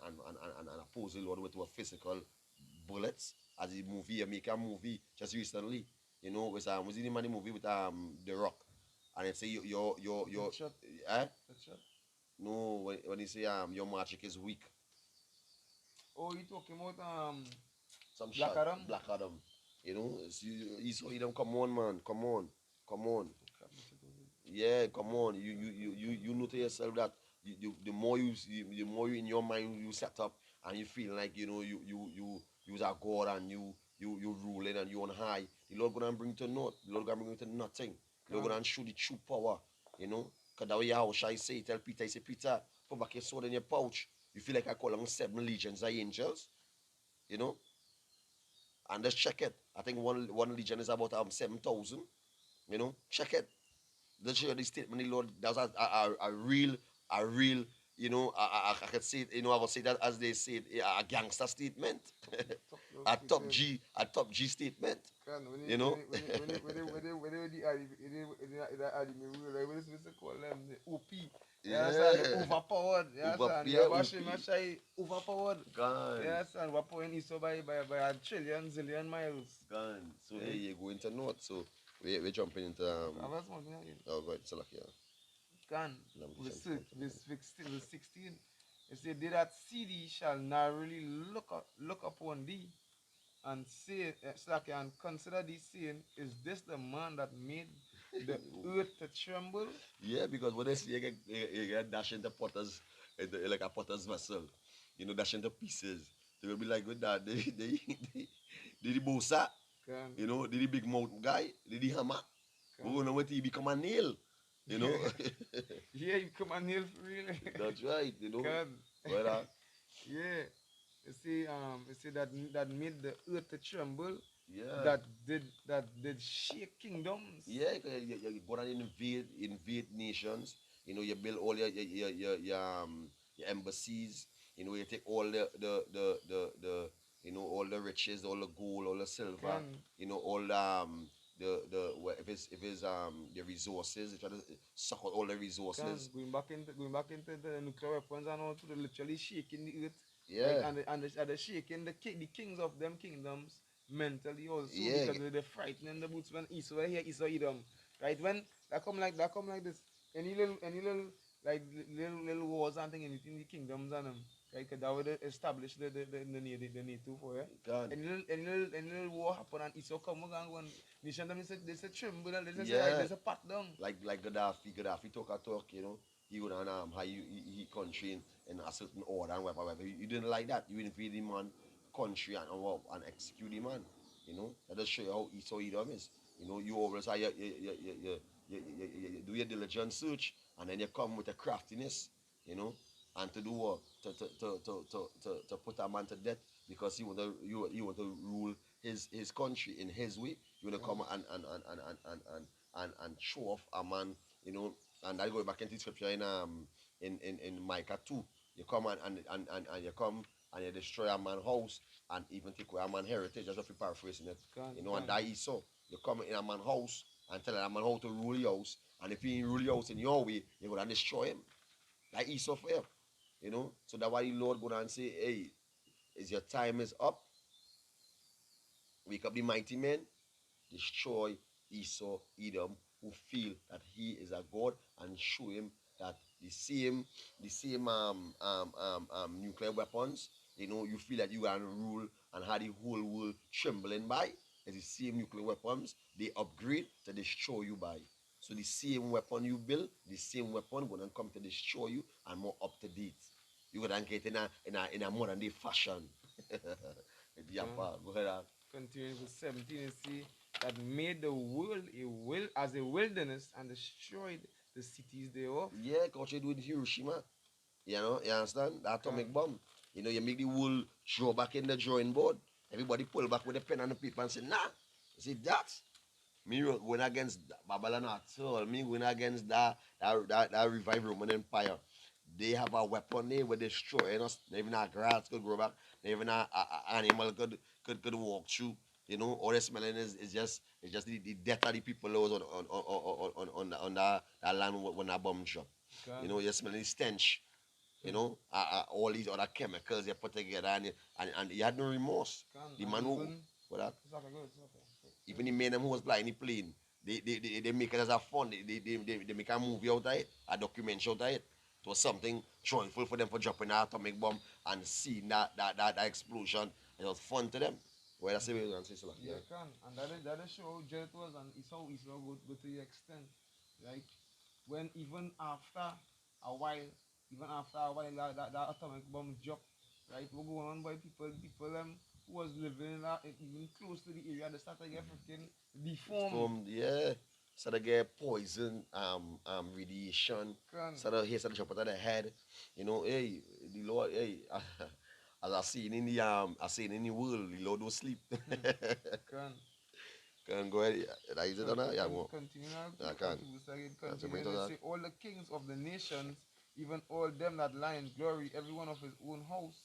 [SPEAKER 2] oppose the Lord with a physical bullets, as the movie, make a movie just recently, with was the name of the movie with The Rock, and it say your
[SPEAKER 1] Shut,
[SPEAKER 2] eh?
[SPEAKER 1] shut.
[SPEAKER 2] No, when he say your magic is weak.
[SPEAKER 1] Oh, you talking about
[SPEAKER 2] Some
[SPEAKER 1] Black
[SPEAKER 2] shot
[SPEAKER 1] Adam?
[SPEAKER 2] Black Adam. He's so them, come on, man, come on. Yeah, come on. You know to yourself that the more the more you in your mind you set up, and you feel like you are God, and you ruling, and you on high. The Lord gonna bring to naught. The Lord gonna bring to nothing. The Lord gonna show the true power. Cause that way how shall I say? Tell Peter, I say, Peter, put back your sword in your pouch. You feel like I call them 7 legions of angels, you know? And just check it. I think one legion is about 7,000. Check it. Let's show you the statement the Lord. That was a real, I could say it, I would say that as they say it, a gangster statement. a top G statement.
[SPEAKER 1] When they call them the OP. Yes, and
[SPEAKER 2] Yeah.
[SPEAKER 1] overpowered. Yes, and
[SPEAKER 2] Yeah,
[SPEAKER 1] overpowered.
[SPEAKER 2] Gone.
[SPEAKER 1] Yes, and overpowering is so by a trillion, zillion miles.
[SPEAKER 2] Gone. So
[SPEAKER 1] Yeah.
[SPEAKER 2] you're going to north. So we're jumping into
[SPEAKER 1] I was wondering again.
[SPEAKER 2] oh god, it's like yeah.
[SPEAKER 1] Can
[SPEAKER 2] Lamentation.
[SPEAKER 1] verse 16. It said, they that see thee shall narrowly look upon thee and say, and consider thee, saying, is this the man that made the earth to tremble?
[SPEAKER 2] Yeah, because when they see you get dash into potters, like a potter's vessel, dash into pieces. They will be like, with that, they the bossa,
[SPEAKER 1] Can,
[SPEAKER 2] they the big mouth guy, they the hammer. We
[SPEAKER 1] can,
[SPEAKER 2] gonna wait till he become a nail. You know,
[SPEAKER 1] Yeah, you come on here for real.
[SPEAKER 2] that's right. You know,
[SPEAKER 1] God.
[SPEAKER 2] but
[SPEAKER 1] Yeah. You see that made the earth to tremble,
[SPEAKER 2] yeah,
[SPEAKER 1] that did shake kingdoms.
[SPEAKER 2] yeah, 'cause you go and invade nations. You know, you build all your embassies. You know, you take all the you know, all the riches, all the gold, all the silver.
[SPEAKER 1] Can
[SPEAKER 2] You know, all if it's the resources, you try to suck out all the
[SPEAKER 1] can
[SPEAKER 2] resources.
[SPEAKER 1] going back into the nuclear weapons and all to the literally shaking the earth, right?
[SPEAKER 2] Yeah,
[SPEAKER 1] And the shaking the kings of them kingdoms mentally also,
[SPEAKER 2] yeah,
[SPEAKER 1] because they're frightening the boots when Esau here, Esau Edom, right? When that come like this, any little like little wars and thing in between the kingdoms and them, right? Cause that would establish the NATO for you.
[SPEAKER 2] God,
[SPEAKER 1] Any little war happen and Esau come and go and nation them they say tremble, they say like
[SPEAKER 2] yeah.
[SPEAKER 1] there's a pat down.
[SPEAKER 2] Like Gaddafi talk a talk, you know. He would how he country in a certain order and whatever. You didn't like that. You invade the man country and execute the man. You know, that just show you how Esau Edom is. You know, you always are you do your diligent search and then you come with a craftiness, you know, and to do what? To put a man to death because you want to rule his country in his way. You want to come and show off a man, you know, and I go back into scripture in Micah 2. You come and you come and you destroy a man's house and even take away a man's heritage, just if you paraphrasing it. You know, and that is so. You come in a man's house and tell a man how to rule your house, and if he rule your house in your way, you're gonna destroy him. That is so fair. You know? So that's why the Lord go down and say, hey, is your time is up. Wake up the mighty men, destroy Esau, Edom, who feel that he is a god, and show him that the same nuclear weapons, you know, you feel that you can rule and have the whole world trembling by, is the same nuclear weapons they upgrade to destroy you by. So the same weapon you build, the same weapon gonna come to destroy you and more up to date. You gonna get in a modern day fashion. Yeah, go ahead.
[SPEAKER 1] Continuing with 17, you see that made the world as a wilderness and destroyed the cities thereof.
[SPEAKER 2] Yeah, because you do in Hiroshima. You know, you understand? The atomic
[SPEAKER 1] Can
[SPEAKER 2] bomb. You know, you make the whole draw back in the drawing board. Everybody pull back with a pen and the paper and say, nah. See that? Me going against Babylon at all. Me going against that revived Roman Empire. They have a weapon there where they destroy us. Not even a grass could grow back. Not even a animal could walk through. You know, all the smelling is just the death of the people that was on that land when that bomb drop. You know,
[SPEAKER 1] can
[SPEAKER 2] you're smelling the stench. You know, all these other chemicals they put together, and he had no remorse.
[SPEAKER 1] can
[SPEAKER 2] The
[SPEAKER 1] and
[SPEAKER 2] man who,
[SPEAKER 1] even
[SPEAKER 2] what that,
[SPEAKER 1] it's okay, good, it's okay.
[SPEAKER 2] even the man who was flying the plane, they make it as a fun. They make a movie out of it, a documentary out of it. It was something joyful for them for dropping an atomic bomb and seeing that explosion. It was fun to them. Well, that's the way you say so. Like,
[SPEAKER 1] Yeah, can and that is show how jail it was, and it's how Israel go to the extent, right? When even after a while, that atomic bomb dropped, right? What going on by people who was living in that even close to the area, they started get freaking deformed.
[SPEAKER 2] from yeah, so they get poison, radiation.
[SPEAKER 1] Can
[SPEAKER 2] So they hear jump out of the head. You know, hey, the Lord, hey, as I seen in the world, the Lord don't sleep.
[SPEAKER 1] can
[SPEAKER 2] Can go ahead. Is it
[SPEAKER 1] So
[SPEAKER 2] or not? Yeah, go.
[SPEAKER 1] continue now
[SPEAKER 2] I
[SPEAKER 1] to
[SPEAKER 2] can. That's a
[SPEAKER 1] continue.
[SPEAKER 2] bit of
[SPEAKER 1] They
[SPEAKER 2] that.
[SPEAKER 1] say all the kings of the nations, even all them that lie in glory, every one of his own house.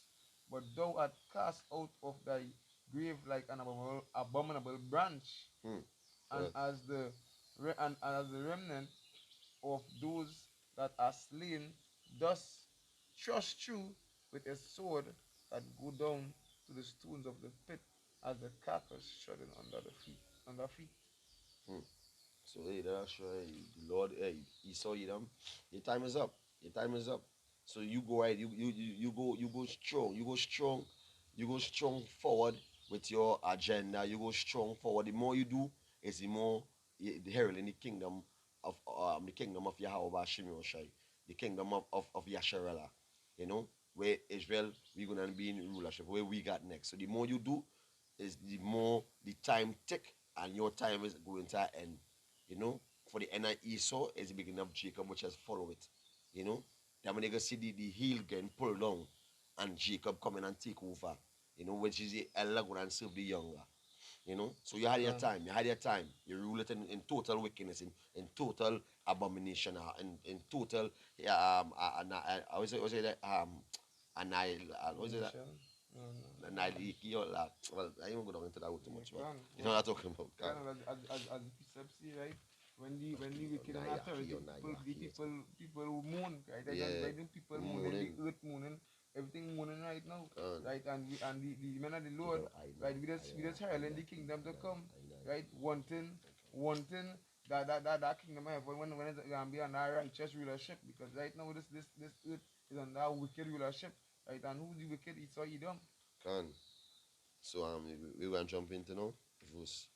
[SPEAKER 1] But thou art cast out of thy grave like an abominable branch,
[SPEAKER 2] Hmm.
[SPEAKER 1] and
[SPEAKER 2] Good.
[SPEAKER 1] and as the remnant of those that are slain, thus thrust through with a sword that go down to the stones of the pit, as the carcass trodden under feet.
[SPEAKER 2] Hmm. So hey, that's right. The Lord, hey, he saw you them. Your time is up. Your time is up. So you go ahead. You go strong. You go strong. You go strong forward with your agenda. You go strong forward. The more you do, is the more the heralding the kingdom of Yahweh Shai, the kingdom of Yasharala. You know, where Israel we gonna be in rulership. Where we got next. So the more you do, is the more the time tick and your time is going to end. You know, for the end of Esau is the beginning of Jacob, which has followed it. You know, then when they go see the heel getting pulled down and Jacob coming and take over, which is the elder going and serve the younger. So you had your
[SPEAKER 1] Can,
[SPEAKER 2] time, you rule it in total wickedness, in total abomination, in total, was it, was it,
[SPEAKER 1] nation. No, no, no, no.
[SPEAKER 2] well, I won't go down into that too
[SPEAKER 1] Yeah,
[SPEAKER 2] much, but
[SPEAKER 1] can,
[SPEAKER 2] you know
[SPEAKER 1] can.
[SPEAKER 2] what I'm talking about,
[SPEAKER 1] Can,
[SPEAKER 2] can.
[SPEAKER 1] as the precepts say, right? When the wicked and
[SPEAKER 2] Nayaki
[SPEAKER 1] authority,
[SPEAKER 2] or Nayaki.
[SPEAKER 1] people who mourn, right?
[SPEAKER 2] Yeah,
[SPEAKER 1] Why do people mourning, the
[SPEAKER 2] mourning,
[SPEAKER 1] earth mourning, everything mourning right now,
[SPEAKER 2] can.
[SPEAKER 1] right? And the men of the Lord,
[SPEAKER 2] People, I know,
[SPEAKER 1] right? We just heralding the kingdom to come, right? Wanting that kingdom of heaven when it's gonna be under righteous rulership, because right now this earth is under wicked rulership, right? And who the wicked? It's all Edom.
[SPEAKER 2] can. So we want to jump into now, verse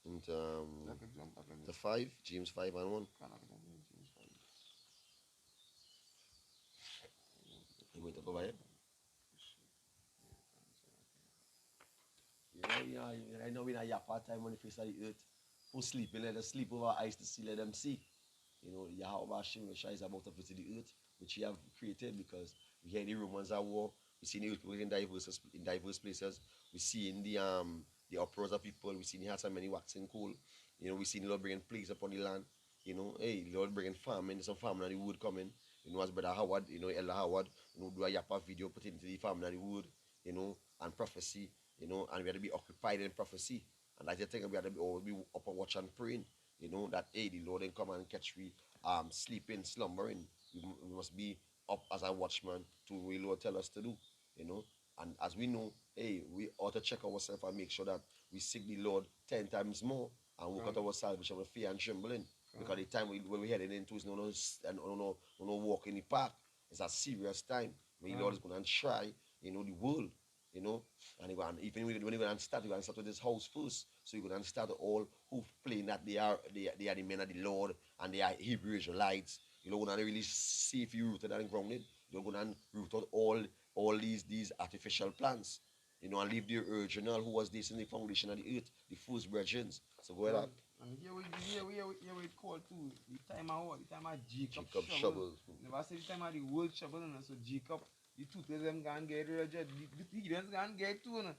[SPEAKER 2] into
[SPEAKER 1] Like a jump, like
[SPEAKER 2] the
[SPEAKER 1] a
[SPEAKER 2] 5, James 5 and 1.
[SPEAKER 1] kind of jump in James 5.
[SPEAKER 2] You going to go by it? I know we in a yappa time on the face of the earth. Who sleeping, let us sleep over eyes to see, let them see. Yahweh Hashem is about to visit the earth, which he have created, because we hear the rumors of war. We see the earthquakes in diverse places. We see in the uproars of people. We see the hearts of many waxing cold. We see the Lord bringing plagues upon the land. Hey, the Lord bringing famine. There's some famine and the wood coming. As Brother Howard, Elder Howard, do a yappa video, put it into the famine and the wood, and prophecy, and we have to be occupied in prophecy. And that's the thing, we have to be always be up and watch and praying, that hey, the Lord ain't come and catch me sleeping, slumbering. We must be up as a watchman to what the Lord tell us to do, you know. And as we know, hey, we ought to check ourselves and make sure that we seek the Lord 10 times more and work out
[SPEAKER 1] Can,
[SPEAKER 2] our salvation with fear and trembling. Because
[SPEAKER 1] can,
[SPEAKER 2] the time when we're heading into is no walk in the park. It's a serious time. When the Lord
[SPEAKER 1] can,
[SPEAKER 2] is going to try, the world, you know. And even when you're going to start, you're going to start with this house first. So you're going to start all who claim that they are the men of the Lord and they are Hebrew Israelites. You don't going to really see if you rooted and grounded. You're going to root out all these artificial plants. And leave the original who was this in the foundation of the earth, the first virgins. So go ahead.
[SPEAKER 1] can. And here we call too. The time of what? The time of Jacob
[SPEAKER 2] Jacob
[SPEAKER 1] trouble.
[SPEAKER 2] Shovel.
[SPEAKER 1] Never say the time of the world trouble. No? So Jacob, the two of them can get rejected. The heathens can get too. No?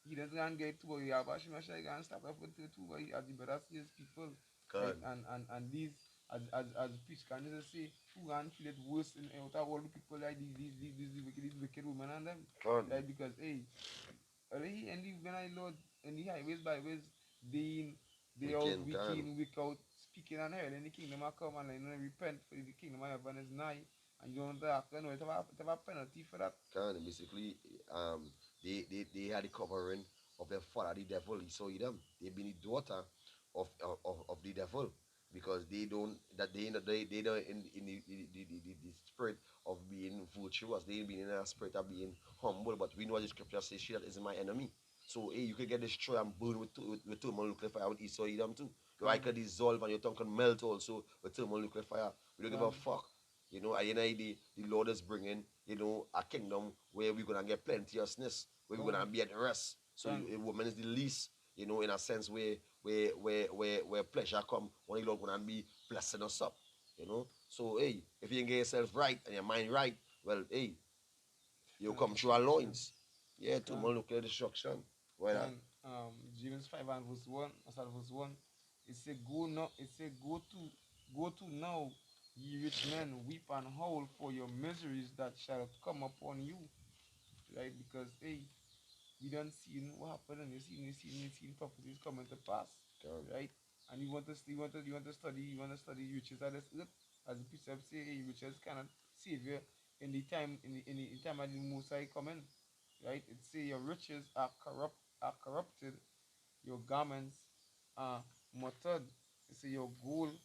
[SPEAKER 1] Heathens can get too. But you have Ashim Ashai can start off with two. But as the brother says, people, right?
[SPEAKER 2] God.
[SPEAKER 1] And these, as preach can just say, who can feel it worse in out of all the people like these wicked women and them,
[SPEAKER 2] God.
[SPEAKER 1] right? Because hey, already and the when I Lord in the highways byways, they
[SPEAKER 2] We
[SPEAKER 1] they out
[SPEAKER 2] can,
[SPEAKER 1] week
[SPEAKER 2] can.
[SPEAKER 1] in week out speaking and hell, and the kingdom will come and repent for the kingdom of heaven is nigh, and you don't have to know it have a penalty for that.
[SPEAKER 2] Can. And basically, they had the covering of their father, the devil. He saw them. They been the daughter of the devil. Because they don't in the spirit of being virtuous, they been in a spirit of being humble. But we know what the scripture says, she that is my enemy. So hey, you can get destroyed and burned with thermal nuclear fire with Esau Edom too. Your eye
[SPEAKER 1] Can
[SPEAKER 2] can dissolve and your tongue can melt also with thermal nuclear fire. We don't give a
[SPEAKER 1] can
[SPEAKER 2] fuck. At the end of the Lord is bringing, a kingdom where we're gonna get plenteousness, where we're gonna
[SPEAKER 1] can
[SPEAKER 2] be at rest. So
[SPEAKER 1] can
[SPEAKER 2] a woman is the least, in a sense where pleasure come when the Lord gonna be blessing us up. So hey, if you can get yourself right and your mind right, well hey, you
[SPEAKER 1] finish
[SPEAKER 2] come through our
[SPEAKER 1] destruction.
[SPEAKER 2] loins. Yeah, to
[SPEAKER 1] Can
[SPEAKER 2] nuclear destruction. Why that?
[SPEAKER 1] can James 5 and verse 1, I start verse 1. It say go now, it say go to now, ye rich men, weep and howl for your miseries that shall come upon you. Right? Because hey, we don't see what happened and you seen prophecies coming to pass,
[SPEAKER 2] God,
[SPEAKER 1] right? And you want to study riches of this earth, as the precept say, hey, riches cannot save you in the time in the time of the Most High coming, right? It say your riches are corrupted, your garments are muttered. It say your gold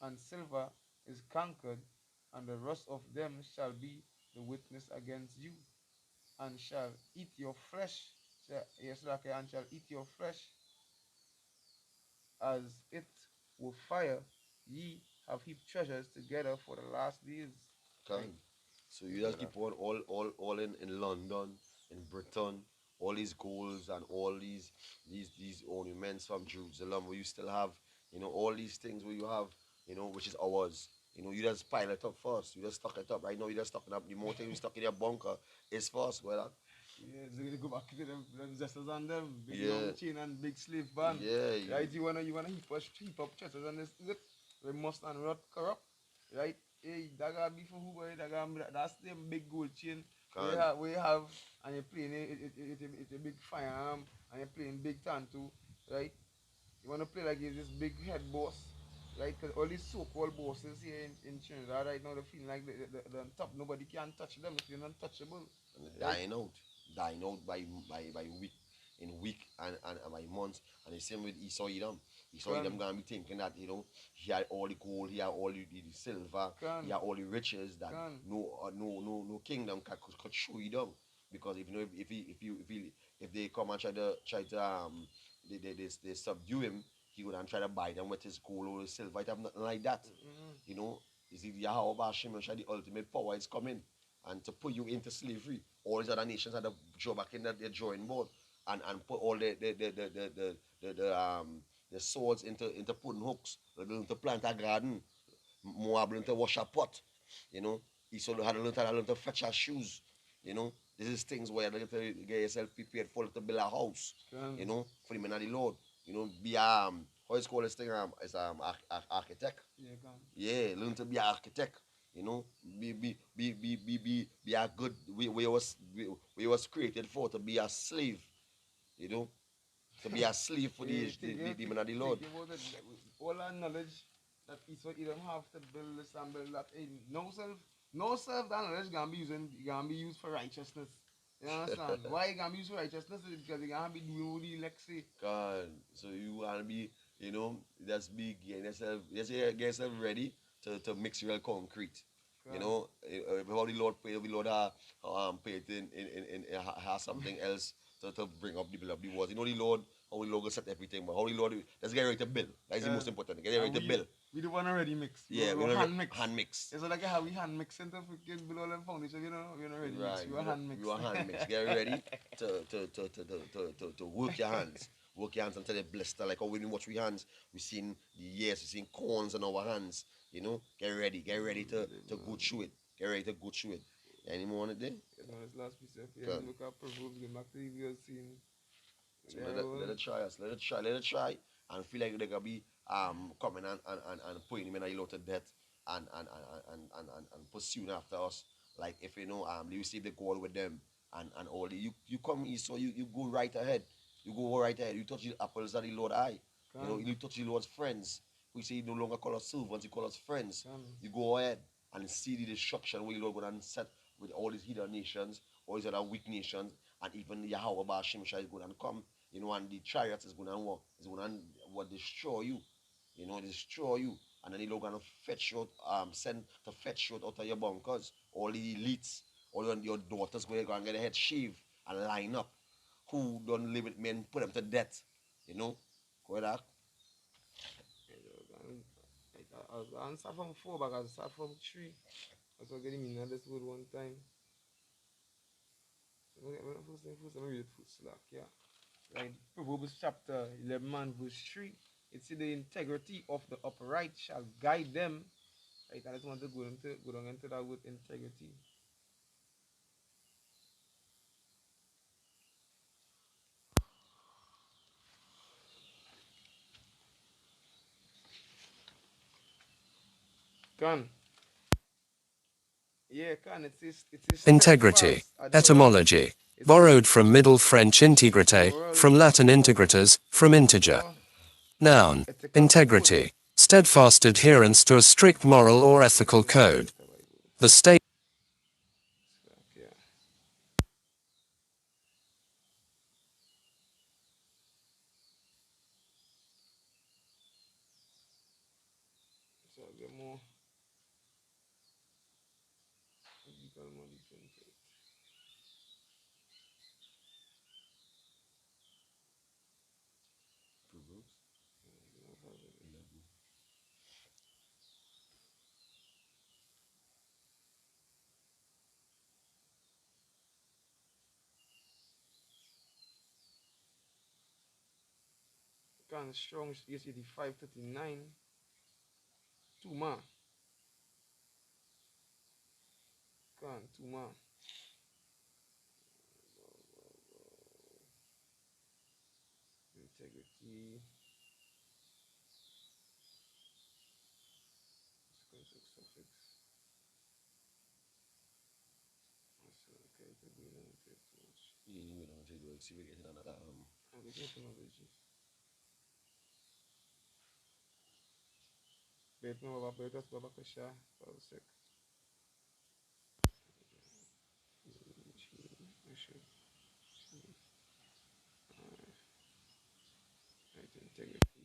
[SPEAKER 1] and silver is conquered, and the rest of them shall be the witness against you and shall eat your flesh. Yes, okay, and shall eat your flesh as it with fire. Ye have heaped treasures together for the last days. Right?
[SPEAKER 2] God. So
[SPEAKER 1] Yes,
[SPEAKER 2] you just
[SPEAKER 1] brother.
[SPEAKER 2] keep on all in London, in Britain, all these goals and all these ornaments from Jerusalem where you still have, all these things where you have which is ours. You just pile it up first. You just stock it up. Right now, you just stocking up. The more things you stock in your bunker is first. Well,
[SPEAKER 1] Yeah, so you go back to them zesters on them, big
[SPEAKER 2] yeah,
[SPEAKER 1] long chain and big sleeve band.
[SPEAKER 2] yeah,
[SPEAKER 1] Right, you wanna heap up chesters on this it. We must and rot corrupt. Right? Hey, that gotta be for who boy, that's the big gold chain
[SPEAKER 2] can,
[SPEAKER 1] we have and you're playing it's a big firearm and you're playing big tantu, right? You wanna play like you're this big head boss. Right, because all these so-called bosses here in Trinidad right now, they're feeling like they're on top. Nobody can touch them. They're feeling untouchable. Right?
[SPEAKER 2] dying out by week in week and by months. And the same with Esau Edom. Esau Edom
[SPEAKER 1] Can,
[SPEAKER 2] gonna be thinking that he had all the gold, he had all the silver, he
[SPEAKER 1] can,
[SPEAKER 2] had all the riches that
[SPEAKER 1] can.
[SPEAKER 2] no kingdom could show Edom. Because if they come and try to they subdue him, he would and try to buy them with his gold or his silver. It have nothing like that.
[SPEAKER 1] Mm-mm.
[SPEAKER 2] You know, is it Yahweh Bashim the ultimate power is coming and to put you into slavery. All these other nations had to draw back in their drawing board and put all the swords into putting hooks, to plant a garden, Moab learn to wash a pot, you know. Esau had to learn to fetch her shoes, you know. This is things where you have to get yourself prepared for to build a house,
[SPEAKER 1] Can.
[SPEAKER 2] for the men of the Lord. Be how is called this thing as architect.
[SPEAKER 1] Yeah, can.
[SPEAKER 2] Yeah, learn to be an architect. Be a good. We was created for to be a slave. You know, to be a slave for
[SPEAKER 1] Yeah,
[SPEAKER 2] the men of the Lord.
[SPEAKER 1] think about it. All our knowledge that Esau Edom have to build this and build that. Hey, no self that knowledge gonna be used for righteousness. You understand? Why it gonna be used for righteousness is because it gonna be doing what the elect say.
[SPEAKER 2] God, so you wanna be, just be get yourself ready to mix real concrete.
[SPEAKER 1] Can.
[SPEAKER 2] How the Lord pay, the Lord pay it has something else to bring up the words. The Lord, how the Lord will set everything, but how the Lord, let's get ready to build. That's the most important. Get ready
[SPEAKER 1] And
[SPEAKER 2] to build.
[SPEAKER 1] we the one already mix.
[SPEAKER 2] Yeah,
[SPEAKER 1] We
[SPEAKER 2] we're gonna
[SPEAKER 1] hand mix.
[SPEAKER 2] hand mix.
[SPEAKER 1] It's like how we hand mix into freaking below them foundation. We're not ready mix.
[SPEAKER 2] Right,
[SPEAKER 1] We were hand mix.
[SPEAKER 2] you are hand mix. Get ready to work your hands. Work your hands until they blister. Like how we didn't watch we hands, we seen the years, we seen corns on our hands. Get ready. Get ready to go through it. Get ready to go through it. Any more on it there?
[SPEAKER 1] This last piece of
[SPEAKER 2] Good.
[SPEAKER 1] look at Proverbs, get back to the video scene.
[SPEAKER 2] So let it try us. Let it try and feel like they're gonna be coming and putting him in a lot of debt and pursuing after us. Like if you receive the goal with them and all the you come east, so you go right ahead. You go right ahead. You touch the apples that the Lord eye. You touch the Lord's friends. We say you no longer call us servants, you call us friends. You go ahead and see the destruction where the Lord going to set with all these hidden nations, all these other weak nations, and even Yahweh Bashim is going to come, and the chariots is going to walk, is going to destroy you, destroy you. And then the Lord going to fetch you out, send to fetch you out of your bunkers, all the elites, all your daughters going to get their head shaved and line up. Who don't live with men, put them to death, go ahead.
[SPEAKER 1] I was on start from 4 back, I was start from 3. I was getting me this word one time. When I first time I read it for slack, yeah. Right. Proverbs chapter 11 and verse 3. It says the integrity of the upright shall guide them. Right, I just want to go down into that word integrity. Can. Yeah, can. It says
[SPEAKER 4] Integrity.
[SPEAKER 1] steadfast adherence.
[SPEAKER 4] Etymology.
[SPEAKER 1] It says
[SPEAKER 4] Borrowed from Middle French intégrité,
[SPEAKER 1] moral
[SPEAKER 4] from Latin
[SPEAKER 1] moral
[SPEAKER 4] integritas, from integer.
[SPEAKER 1] or
[SPEAKER 4] Noun.
[SPEAKER 1] ethical code.
[SPEAKER 4] Integrity. Steadfast adherence to a strict moral or ethical code. The state.
[SPEAKER 1] Yeah. So I'll get more ethical money content. Can strong is 8539. Tuma. Can Tuma. Integrity. Construct suffix. Okay, to be limited too much.
[SPEAKER 2] You know, take the see we get it on
[SPEAKER 1] I'm getting technology. Belirtme baba, belirtme baba kaşa. Sek. Right, integrity.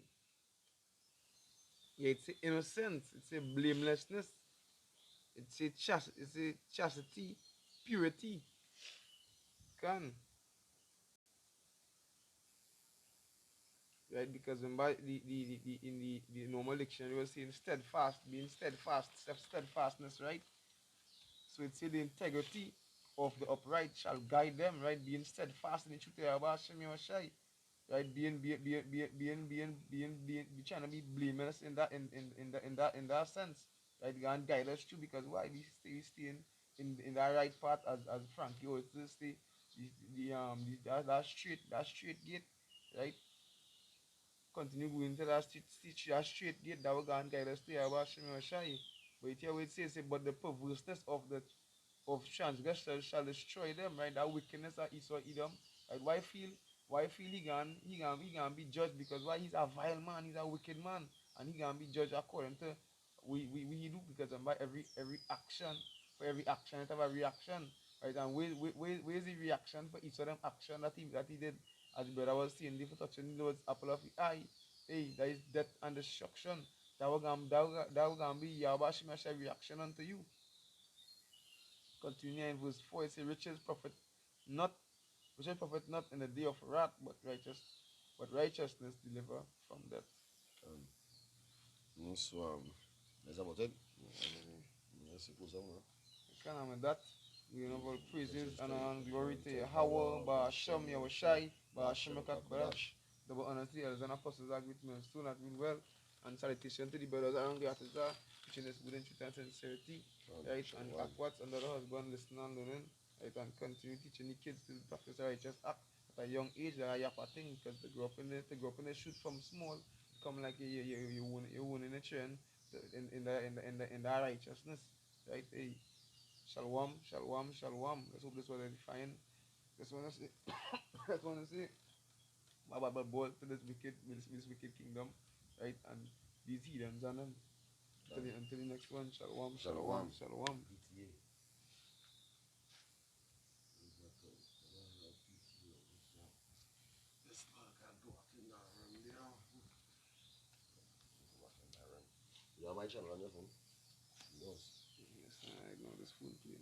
[SPEAKER 1] Yeah, it's a innocence. It's a blamelessness. It's a chastity, purity. Can. Right, because when by the in the normal dictionary was saying steadfast, being steadfast, steadfastness, right? So it said the integrity of the upright shall guide them, right? Being steadfast in the truth of Shai, right? Be trying to be blameless in that in that sense, right? God guide us too, because why we stay in that right path as Frankie always stay that straight gate, right? Continue going to that straight gate that will go and guide us to Yahweh Shai. But here it says, but the perverseness of transgressors shall destroy them, right? That wickedness of Esau Edom. Right? Why feel he gonna be judged, because why he's a vile man, he's a wicked man, and he gonna be judged according to we do, because by every action, for every action it have a reaction. Right? And where's the reaction for each of them action that he did, as the brother was saying, for touching the Lord's apple of the eye. Hey, that is death and destruction. That will gonna be Yahweh Shemashai reaction unto you. Continue in verse 4, it says, not Riches profit not in the day of wrath, but righteousness deliver from death.
[SPEAKER 2] So that's about it.
[SPEAKER 1] Yeah,
[SPEAKER 2] I suppose so, man.
[SPEAKER 1] kind of with that. We give all praises and glory to Yahweh,
[SPEAKER 2] Hawa,
[SPEAKER 1] Ba'ashem Yahushai, Ba'ashem Ekat Barash. Double honor to the elders and apostles that greet me soon that mean well. And salutation to the brothers around the Atazah, teaching us good in truth and sincerity. Right, and backwards under the husband, listening and learning. Right, and continue teaching the kids to practice a righteous act at a young age. They are yapa thing, because they grow up in the shoot from small. Come like you win in a trend in the righteousness. Right? Hey, shalom, shalom, shalom. Let's hope this was edifying. Just wanna say, just wanna say, my Bible ball to this wicked kingdom, right? And these heathens and them. Until the next one, shalom, shalom,
[SPEAKER 2] Shalom.
[SPEAKER 1] shalom.
[SPEAKER 2] PTA. This bug can go up in that room, you know. You have my channel on your phone? Yes.
[SPEAKER 1] Yes, I know this food, please.